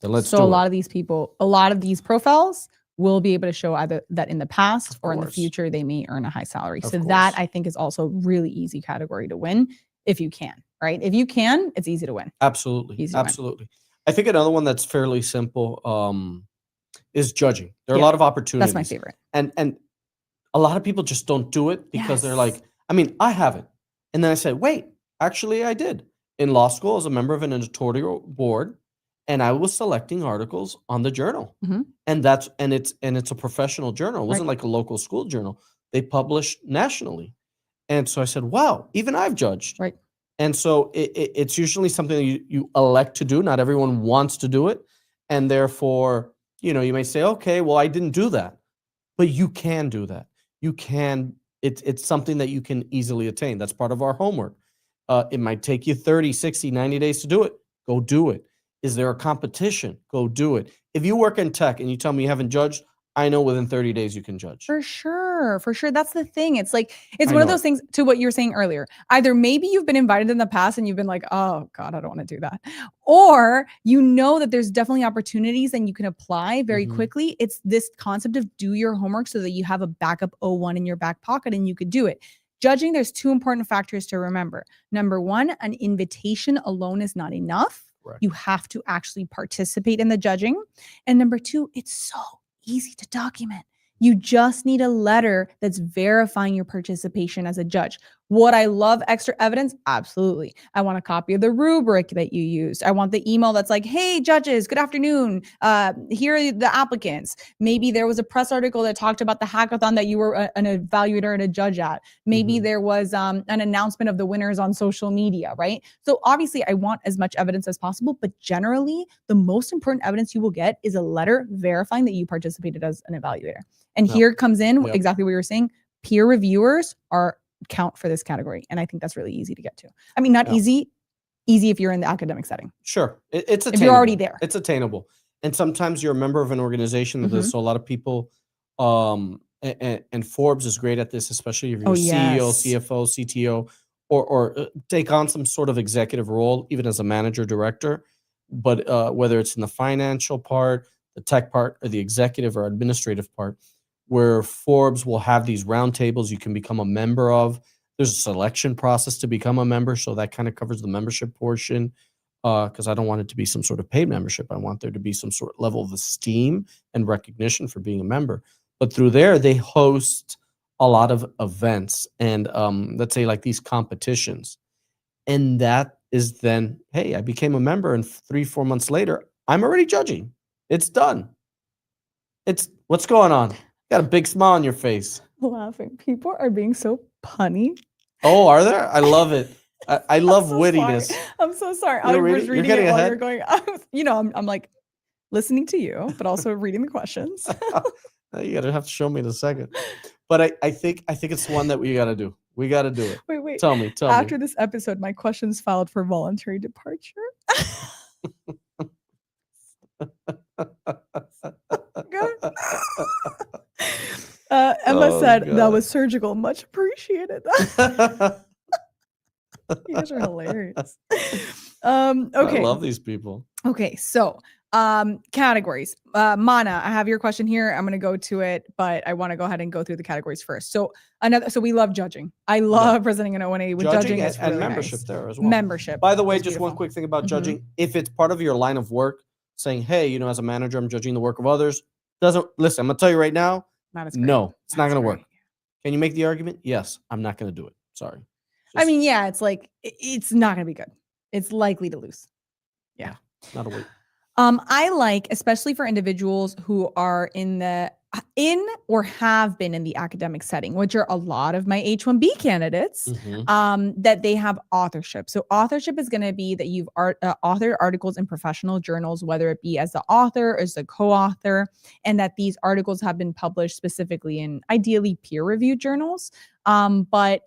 then let's do it. So a lot of these people, a lot of these profiles will be able to show either that in the past or in the future they may earn a high salary. So that I think is also a really easy category to win if you can, right? If you can, it's easy to win. Absolutely. Absolutely. I think another one that's fairly simple is judging. There are a lot of opportunities. That's my favorite. And a lot of people just don't do it because they're like, I haven't. And then I said, wait, actually I did. In law school, as a member of an editorial board, and I was selecting articles on the journal. And it's a professional journal. It wasn't like a local school journal. They published nationally. And so I said, wow, even I've judged. Right. And so it's usually something that you elect to do. Not everyone wants to do it. And therefore, you may say, okay, well, I didn't do that. But you can do that. You can. It's something that you can easily attain. That's part of our homework. It might take you 30, 60, 90 days to do it. Go do it. Is there a competition? Go do it. If you work in tech and you tell me you haven't judged, I know within 30 days you can judge. For sure. That's the thing. It's like, it's one of those things to what you were saying earlier. Either maybe you've been invited in the past and you've been like, oh God, I don't want to do that. Or that there's definitely opportunities and you can apply very quickly. It's this concept of do your homework so that you have a backup O1 in your back pocket and you could do it. judging, there's two important factors to remember. Number one, an invitation alone is not enough. Correct. You have to actually participate in the judging. And number two, it's so easy to document. You just need a letter that's verifying your participation as a judge. Would I love extra evidence? Absolutely. I want a copy of the rubric that you used. I want the email that's like, hey, judges, good afternoon. Here are the applicants. Maybe there was a press article that talked about the hackathon that you were an evaluator and a judge at. Maybe there was an announcement of the winners on social media, right? So obviously I want as much evidence as possible, but generally the most important evidence you will get is a letter verifying that you participated as an evaluator. And here comes in exactly what you were saying. Peer reviewers count for this category. And I think that's really easy to get to. I mean, not easy if you're in the academic setting. Sure. It's attainable. If you're already there. It's attainable. And sometimes you're a member of an organization. So a lot of people, and Forbes is great at this, especially if you're CEO, CFO, CTO, or take on some sort of executive role, even as a manager, director. But whether it's in the financial part, the tech part, or the executive or administrative part, where Forbes will have these roundtables you can become a member of. There's a selection process to become a member, so that kind of covers the membership portion, because I don't want it to be some sort of paid membership. I want there to be some sort of level of esteem and recognition for being a member. But through there, they host a lot of events and let's say like these competitions. And that is then, hey, I became a member, and 3-4 months later, I'm already judging. It's done. What's going on? Got a big smile on your face. Laughing. People are being so punny. Oh, are there? I love it. I love wittiness. Sorry. I'm so sorry. I was reading it while you're going. I'm like listening to you, but also reading the questions. You gotta have to show me in a second. But I think it's one that we gotta do. We gotta do it. Wait. Tell me. After this episode, my questions filed for voluntary departure. Emma said that was surgical. Much appreciated. You guys are hilarious. Okay. I love these people. Okay, so categories. Mana, I have your question here. I'm going to go to it, but I want to go ahead and go through the categories first. So we love judging. I love presenting an O&A with judging is really and membership nice. There as well. Membership. By the way, just one quick thing about judging. If it's part of your line of work, saying, hey, as a manager, I'm judging the work of others. Listen, I'm going to tell you right now, no, it's not going to work. Can you make the argument? Yes, I'm not going to do it. Sorry. It's like, it's not going to be good. It's likely to lose. Yeah. Not a wait. I like, especially for individuals who are in or have been in the academic setting, which are a lot of my H-1B candidates, that they have authorship. So authorship is going to be that you've authored articles in professional journals, whether it be as the author or as the co-author, and that these articles have been published specifically in ideally peer-reviewed journals. But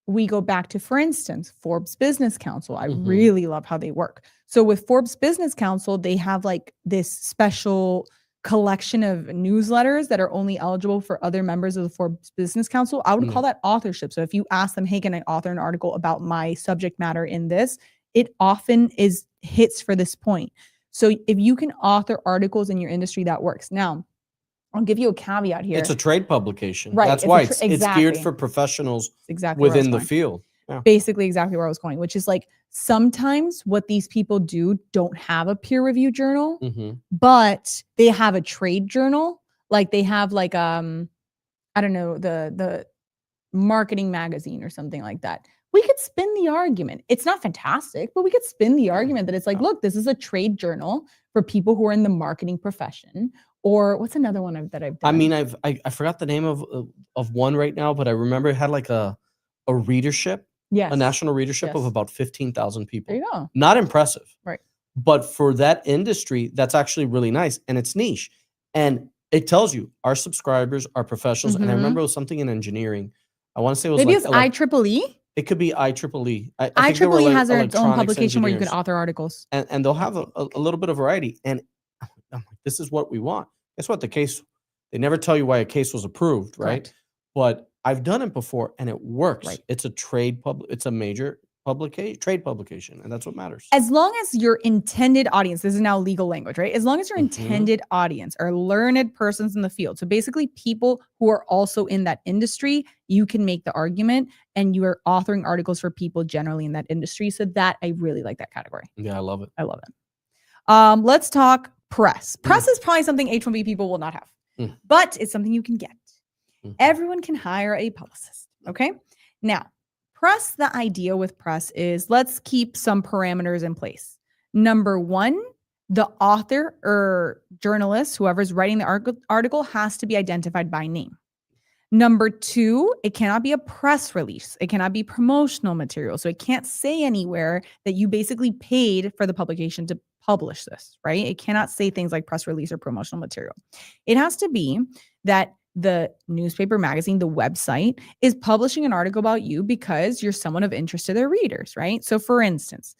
we go back to, for instance, Forbes Business Council. I really love how they work. So with Forbes Business Council, they have like this special collection of newsletters that are only eligible for other members of the Forbes Business Council. I would call that authorship. So if you ask them, hey, can I author an article about my subject matter in this? It often hits for this point. So if you can author articles in your industry, that works. Now, I'll give you a caveat here. It's a trade publication. Right. That's why it's geared for professionals within the field. Yeah. Basically exactly where I was going, which is like sometimes what these people don't have a peer review journal, but they have a trade journal. Like they have like, I don't know, the marketing magazine or something like that. We could spin the argument. It's not fantastic, but we could spin the argument that it's like, look, this is a trade journal for people who are in the marketing profession. Or what's another one that I've done? I mean, I forgot the name of one right now, but I remember it had like a readership, a national readership of about 15,000 people. There you go. Not impressive, right? But for that industry, that's actually really nice, and it's niche, and it tells you our subscribers are professionals. And I remember it was something in engineering. I want to say it was maybe like it's IEEE. It could be IEEE. IEEE has its own publication where you can author articles, and they'll have a little bit of variety. And I'm like, this is what we want. Guess what? They never tell you why a case was approved, right? Correct. But I've done it before and it works. Right. It's a it's a major trade publication, and that's what matters. As long as your intended audience, this is now legal language, right? As long as your Mhm. intended audience are learned persons in the field, so basically people who are also in that industry, you can make the argument, and you are authoring articles for people generally in that industry. So that I really like that category. Yeah, I love it. I love it. Let's talk press. Press is probably something H-1B people will not have, but it's something you can get. Everyone can hire a publicist. Okay. Now, press, the idea with press is let's keep some parameters in place. Number one, the author or journalist, whoever's writing the article, has to be identified by name. Number two, it cannot be a press release. It cannot be promotional material. So it can't say anywhere that you basically paid for the publication to publish this, right? It cannot say things like press release or promotional material. It has to be that the newspaper, magazine, the website is publishing an article about you because you're someone of interest to their readers, right? So for instance,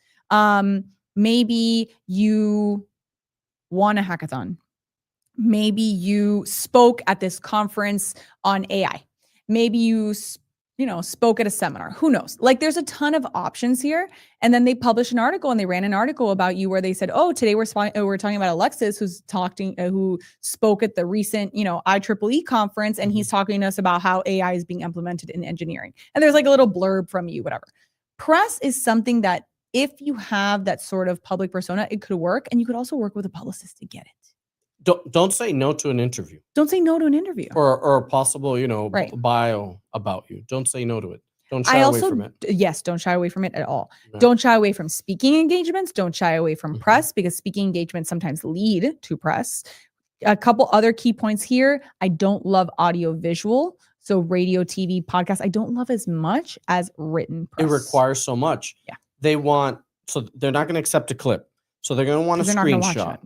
maybe you won a hackathon. Maybe you spoke at this conference on AI. Maybe you spoke at a seminar. Who knows? Like there's a ton of options here. And then they published an article and they ran an article about you where they said, oh, today we're talking about Alexis, who spoke at the recent, IEEE conference. And he's talking to us about how AI is being implemented in engineering. And there's like a little blurb from you, whatever. Press is something that if you have that sort of public persona, it could work. And you could also work with a publicist to get it. Don't say no to an interview. Don't say no to an interview. Or a possible, Right. bio about you. Don't say no to it. Don't shy away from it. Yes, don't shy away from it at all. No. Don't shy away from speaking engagements. Don't shy away from press, because speaking engagements sometimes lead to press. A couple other key points here. I don't love audio visual. So radio, TV, podcast, I don't love as much as written press. It requires so much. Yeah. So they're not going to accept a clip. So they're going to want a screenshot.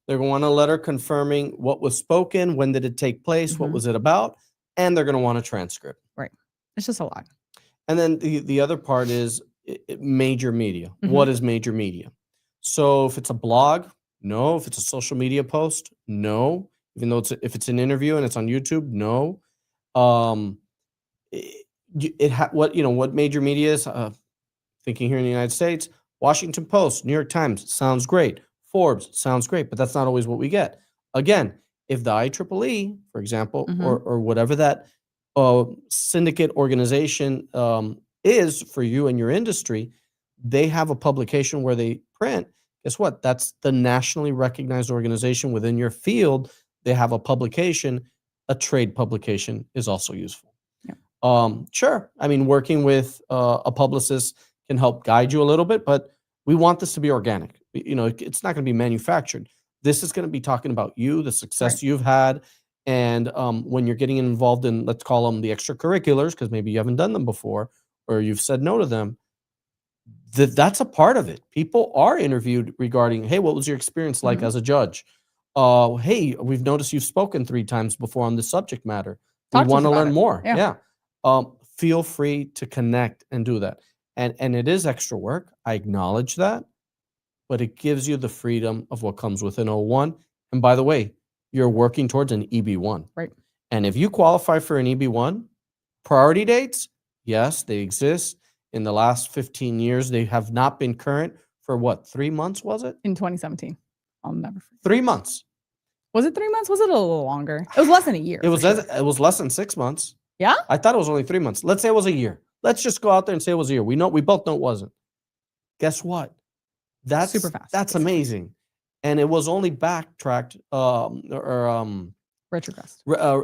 They're going to want a letter confirming what was spoken, when did it take place, what was it about, and they're going to want a transcript. Right. It's just a lot. And then the other part is major media. What is major media? So if it's a blog, no. If it's a social media post, no. Even though if it's an interview and it's on YouTube, no. What major media is? Thinking here in the United States, Washington Post, New York Times, sounds great. Forbes, sounds great, but that's not always what we get. Again, if the IEEE, for example, or whatever that syndicate organization is for you and your industry, they have a publication where they print. Guess what? That's the nationally recognized organization within your field. They have a publication. A trade publication is also useful. Yeah. Sure. I mean, working with a publicist can help guide you a little bit, but we want this to be organic. It's not going to be manufactured. This is going to be talking about you, the success you've had. And when you're getting involved in, let's call them the extracurriculars, because maybe you haven't done them before or you've said no to them, that's a part of it. People are interviewed regarding, hey, what was your experience like as a judge? Hey, we've noticed you've spoken 3 times before on this subject matter. We want to learn more. Yeah. Feel free to connect and do that. And it is extra work. I acknowledge that. But it gives you the freedom of what comes with an O1. And by the way, you're working towards an EB1. Right. And if you qualify for an EB1, priority dates, yes, they exist. In the last 15 years, they have not been current for what, 3 months, was it? In 2017. I'll never forget. 3 months. Was it 3 months? Was it a little longer? It was less than a year. It was less than 6 months. Yeah? I thought it was only 3 months. Let's say it was a year. Let's just go out there and say it was a year. We both know it wasn't. Guess what? That's super fast. That's amazing. And it was only backtracked retrogressed.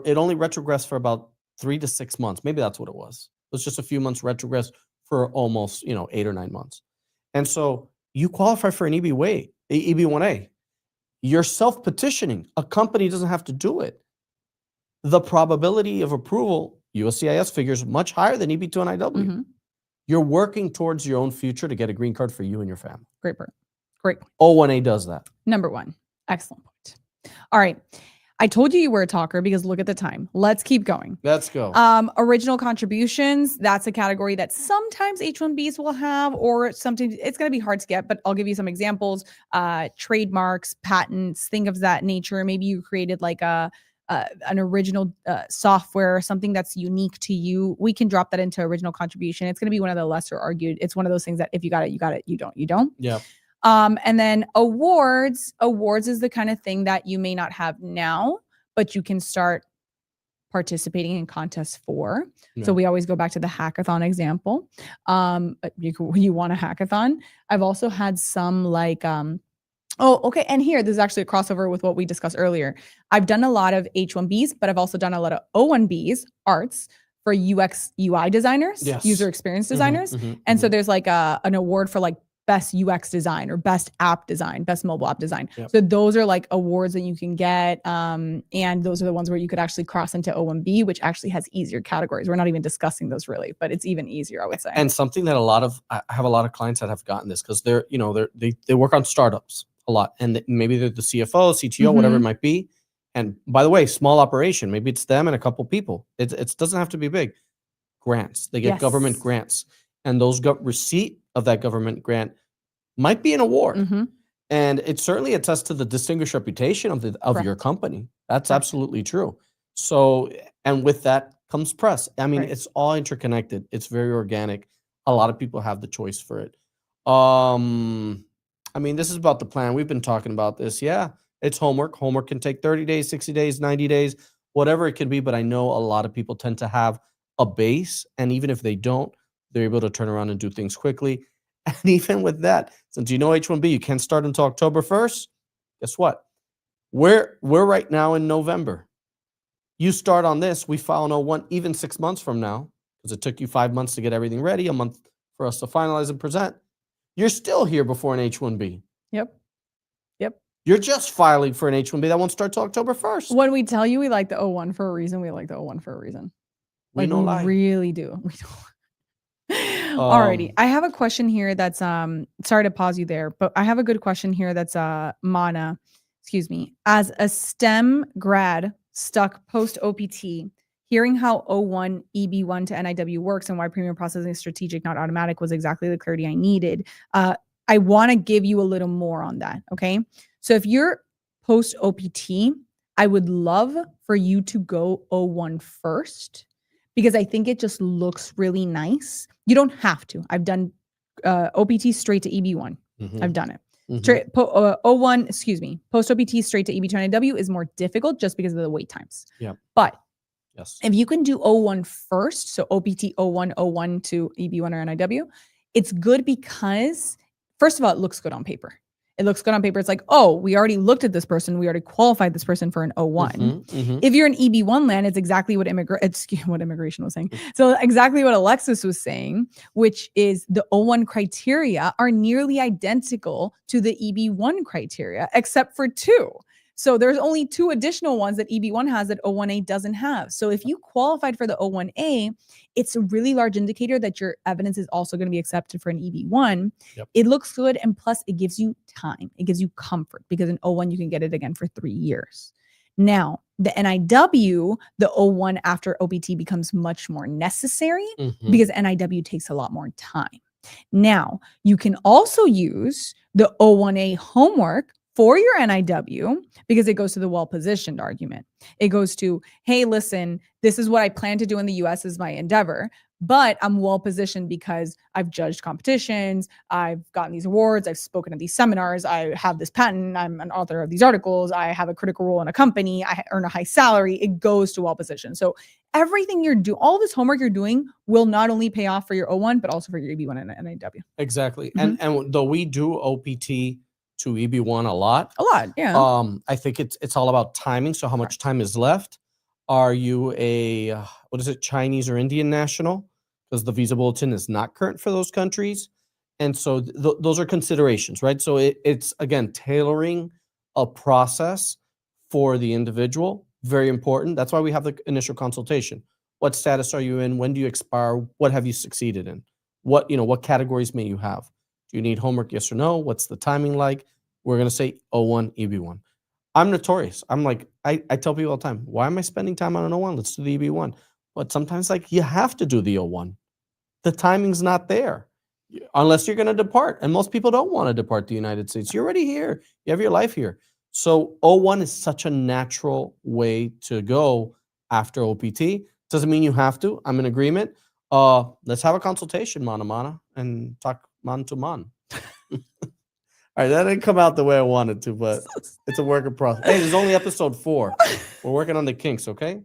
It only retrogressed for about 3 to 6 months. Maybe that's what it was. It was just a few months retrogressed for almost 8 or 9 months. And so you qualify for an EB1A. You're self-petitioning. A company doesn't have to do it. The probability of approval, USCIS figures much higher than EB2 and IW. You're working towards your own future to get a green card for you and your family. Great point. Great. O1A does that. Number 1. Excellent point. All right. I told you were a talker because look at the time. Let's keep going. Let's go. Original contributions. That's a category that sometimes H-1Bs will have, or sometimes it's going to be hard to get, but I'll give you some examples. Trademarks, patents, things of that nature. Maybe you created like a an original software, something that's unique to you, we can drop that into original contribution. It's going to be one of the lesser argued. It's one of those things that if you got it, you got it. You don't, you don't. Yeah. And then awards is the kind of thing that you may not have now, but you can start participating in contests for. Yeah. So we always go back to the hackathon example. You want a hackathon. I've also had some like, oh, okay. And here, this is actually a crossover with what we discussed earlier. I've done a lot of H-1Bs, but I've also done a lot of O-1Bs, arts, for UX, UI designers, Yes. user experience designers. And so there's like an award for like best UX design or best app design, best mobile app design. Yep. So those are like awards that you can get. And those are the ones where you could actually cross into O1B, which actually has easier categories. We're not even discussing those really, but it's even easier, I would say. And something that I have a lot of clients that have gotten this because they work on startups a lot, and maybe they're the CFO, CTO, whatever it might be. And by the way, small operation, maybe it's them and a couple people. It doesn't have to be big. Grants, they get government grants, and those receipt of that government grant might be an award. And it certainly attests to the distinguished reputation of your company. That's absolutely true. So, and with that comes press. I mean, it's all interconnected. It's very organic. A lot of people have the choice for it. I mean, this is about the plan. We've been talking about this. Yeah, it's homework. Homework can take 30 days, 60 days, 90 days, whatever it can be. But I know a lot of people tend to have a base. And even if they don't, they're able to turn around and do things quickly. And even with that, since you know H-1B, you can't start until October 1st. Guess what? We're right now in November. You start on this, we file an O1 even 6 months from now, because it took you 5 months to get everything ready, a month for us to finalize and present. You're still here before an H-1B. Yep. You're just filing for an H-1B that won't start till October 1st. When we tell you we like the O1 for a reason, we like the O1 for a reason. We don't lie. Really do. We don't. Alrighty. I have a question here that's sorry to pause you there, but I have a good question here that's Mana, excuse me. As a STEM grad stuck post OPT, hearing how O1 EB1 to NIW works and why premium processing is strategic, not automatic, was exactly the clarity I needed. I want to give you a little more on that. Okay. So if you're post OPT, I would love for you to go O1 first, because I think it just looks really nice. You don't have to. I've done OPT straight to EB1. I've done it. O1, excuse me, post OPT straight to EB2 NIW is more difficult just because of the wait times. Yeah. But yes, if you can do O1 first, so OPT O1 to EB1 or NIW, it's good because, first of all, it looks good on paper. It looks good on paper. It's like, oh, we already looked at this person. We already qualified this person for an O1. If you're an EB1 land, it's exactly what immigration was saying. So exactly what Alexis was saying, which is the O1 criteria are nearly identical to the EB1 criteria, except for two. So there's only two additional ones that EB1 has that O1A doesn't have. So if you qualified for the O1A, it's a really large indicator that your evidence is also going to be accepted for an EB1. Yep. It looks good, and plus it gives you time. It gives you comfort, because in O1 you can get it again for 3 years. Now, the NIW, the O1 after OPT becomes much more necessary because NIW takes a lot more time. Now, you can also use the O1A homework for your NIW, because it goes to the well-positioned argument. It goes to, hey, listen, this is what I plan to do in the US as my endeavor, but I'm well-positioned because I've judged competitions, I've gotten these awards, I've spoken at these seminars, I have this patent, I'm an author of these articles, I have a critical role in a company, I earn a high salary. It goes to well-positioned. So everything you're doing, all this homework you're doing will not only pay off for your O1, but also for your EB1 and NIW. Exactly. And though we do OPT to EB1 a lot, yeah. I think it's all about timing. So how much time is left? Are you a Chinese or Indian national? Because the visa bulletin is not current for those countries, and so those are considerations, right? So it's again tailoring a process for the individual. Very important. That's why we have the initial consultation. What status are you in? When do you expire? What have you succeeded in? What categories may you have? Do you need homework? Yes or no? What's the timing like? We're going to say O1, EB1. I'm notorious. I'm like, I tell people all the time, why am I spending time on an O1? Let's do the EB1. But sometimes you have to do the O1. The timing's not there unless you're going to depart. And most people don't want to depart the United States. You're already here. You have your life here. So O1 is such a natural way to go after OPT. Doesn't mean you have to. I'm in agreement. Let's have a consultation, mana, and talk man to man. All right, that didn't come out the way I wanted to, but it's a work in process. Hey, there's only episode 4. We're working on the kinks, okay?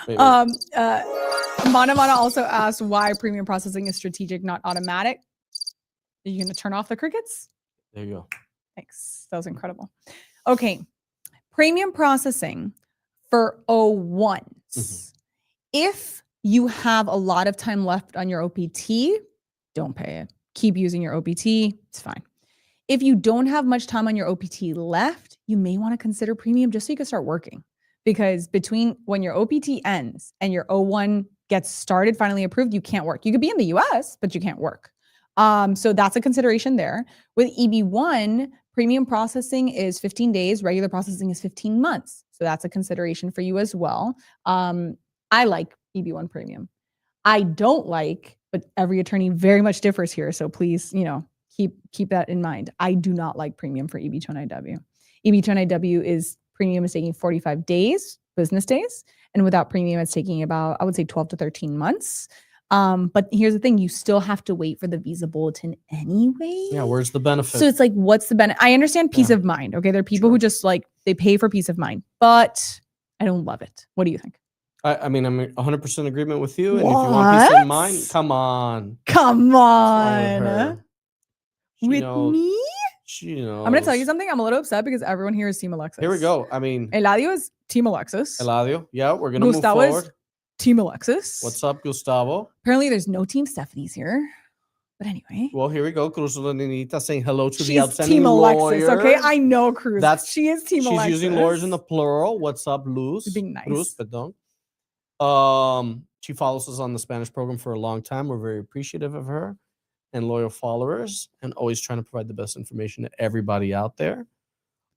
Wait. Mana also asked why premium processing is strategic, not automatic. Are you going to turn off the crickets? There you go. Thanks. That was incredible. Okay. Premium processing for O1s. Mhm. If you have a lot of time left on your OPT, don't pay it. Keep using your OPT. It's fine. If you don't have much time on your OPT left, you may want to consider premium just so you can start working. Because between when your OPT ends and your O1 gets started, finally approved, you can't work. You could be in the US, but you can't work. So that's a consideration there. With EB1, premium processing is 15 days. Regular processing is 15 months. So that's a consideration for you as well. I like EB1 premium. I don't like, but every attorney very much differs here. So please, keep that in mind. I do not like premium for EB2NIW. EB2NIW is premium is taking 45 days, business days. And without premium, it's taking about, I would say 12 to 13 months. But here's the thing, you still have to wait for the visa bulletin anyway. Yeah, where's the benefit? So it's like, what's the benefit? I understand peace of mind. Okay. There are people who just they pay for peace of mind, but I don't love it. What do you think? I mean, I'm 100% agreement with you. And if you want peace of mind, come on. With knows. me? She knows. I'm going to tell you something. I'm a little upset because everyone here is Team Alexis. Here we go. I mean, Eladio is Team Alexis. Eladio. Yeah, we're going to move forward. Is Team Alexis. What's up, Gustavo? Apparently, there's no Team Stephanie's here. But anyway. Well, here we go. Cruz Lenita saying hello to She's the outstanding Team Alexis, lawyer. okay? I know Cruz. She is Team Alexis. She's using lawyers in the plural. What's up, Luz? Being nice. Cruz, perdón. She follows us on the Spanish program for a long time. We're very appreciative of her and loyal followers and always trying to provide the best information to everybody out there.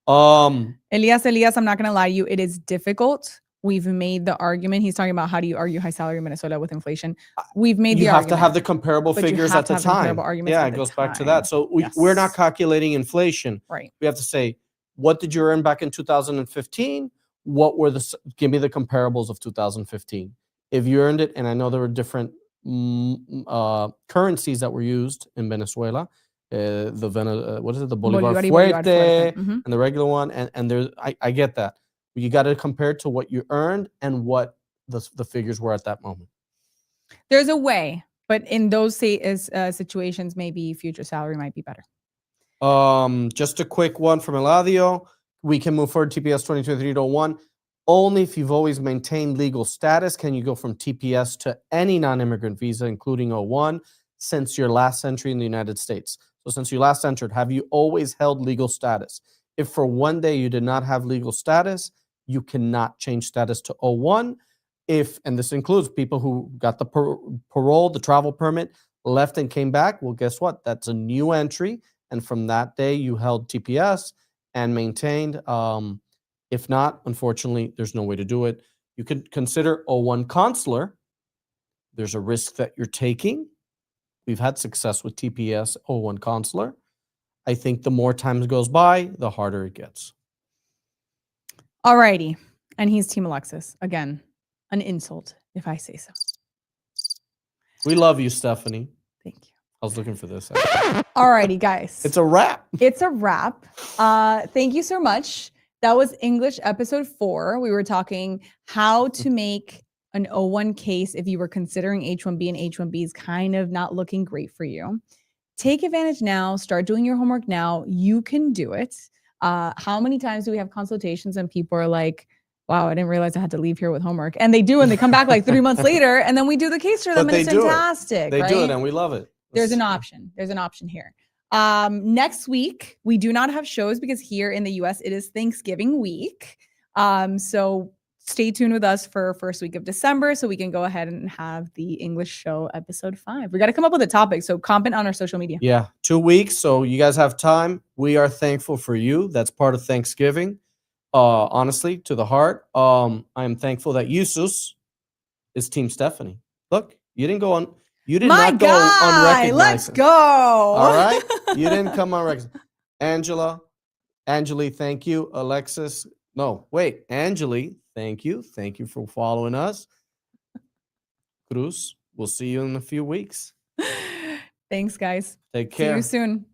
Elias, I'm not going to lie to you. It is difficult. We've made the argument. He's talking about how do you argue high salary in Minnesota with inflation. We've made the argument. You have to have the comparable figures at the time. Yeah, it goes back to that. So we're not calculating inflation. Right. We have to say, what did you earn back in 2015? Give me the comparables of 2015. If you earned it, and I know there were different currencies that were used in Venezuela, what is it? The Bolivar Fuerte and the regular one. And there's, I get that. You got to compare to what you earned and what the figures were at that moment. There's a way, but in those situations, maybe future salary might be better. Just a quick one from Eladio. We can move forward TPS 2023-01. Only if you've always maintained legal status can you go from TPS to any non-immigrant visa, including O1, since your last entry in the United States. So since you last entered, have you always held legal status? If for one day you did not have legal status, you cannot change status to O1. And this includes people who got the parole, the travel permit, left and came back. Well, guess what? That's a new entry. And from that day, you held TPS and maintained. If not, unfortunately, there's no way to do it. You could consider O1 consular. There's a risk that you're taking. We've had success with TPS O1 consular. I think the more time goes by, the harder it gets. All righty. And he's Team Alexis. Again, an insult, if I say so. We love you, Stephanie. Thank you. I was looking for this. All righty, guys. It's a wrap. It's a wrap. Thank you so much. That was English episode 4. We were talking how to make an O1 case if you were considering H1B and H1B is kind of not looking great for you. Take advantage now. Start doing your homework now. You can do it. How many times do we have consultations and people are like, wow, I didn't realize I had to leave here with homework. And they do, and they come back like 3 months later, and then we do the case for them, and it's fantastic. They do it, and we love it. There's an option. There's an option here. Next week, we do not have shows because here in the US, it is Thanksgiving week. So stay tuned with us for first week of December so we can go ahead and have the English show episode 5. We got to come up with a topic. So comment on our social media. Yeah, 2 weeks. So you guys have time. We are thankful for you. That's part of Thanksgiving. Honestly, to the heart. I am thankful that Yusus is Team Stephanie. Look, you didn't go on. You did not go unrecognized. Let's go. All right. You didn't come unrecognized. Angela Angeli, thank you. Alexis, no, wait. Angeli, thank you. Thank you for following us. Cruz, we'll see you in a few weeks. Thanks, guys. Take See care. you soon.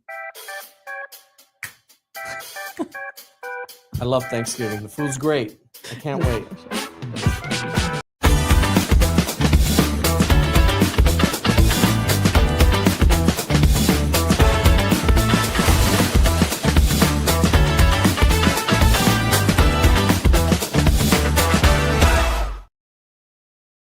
I love Thanksgiving. The food's great. I can't wait.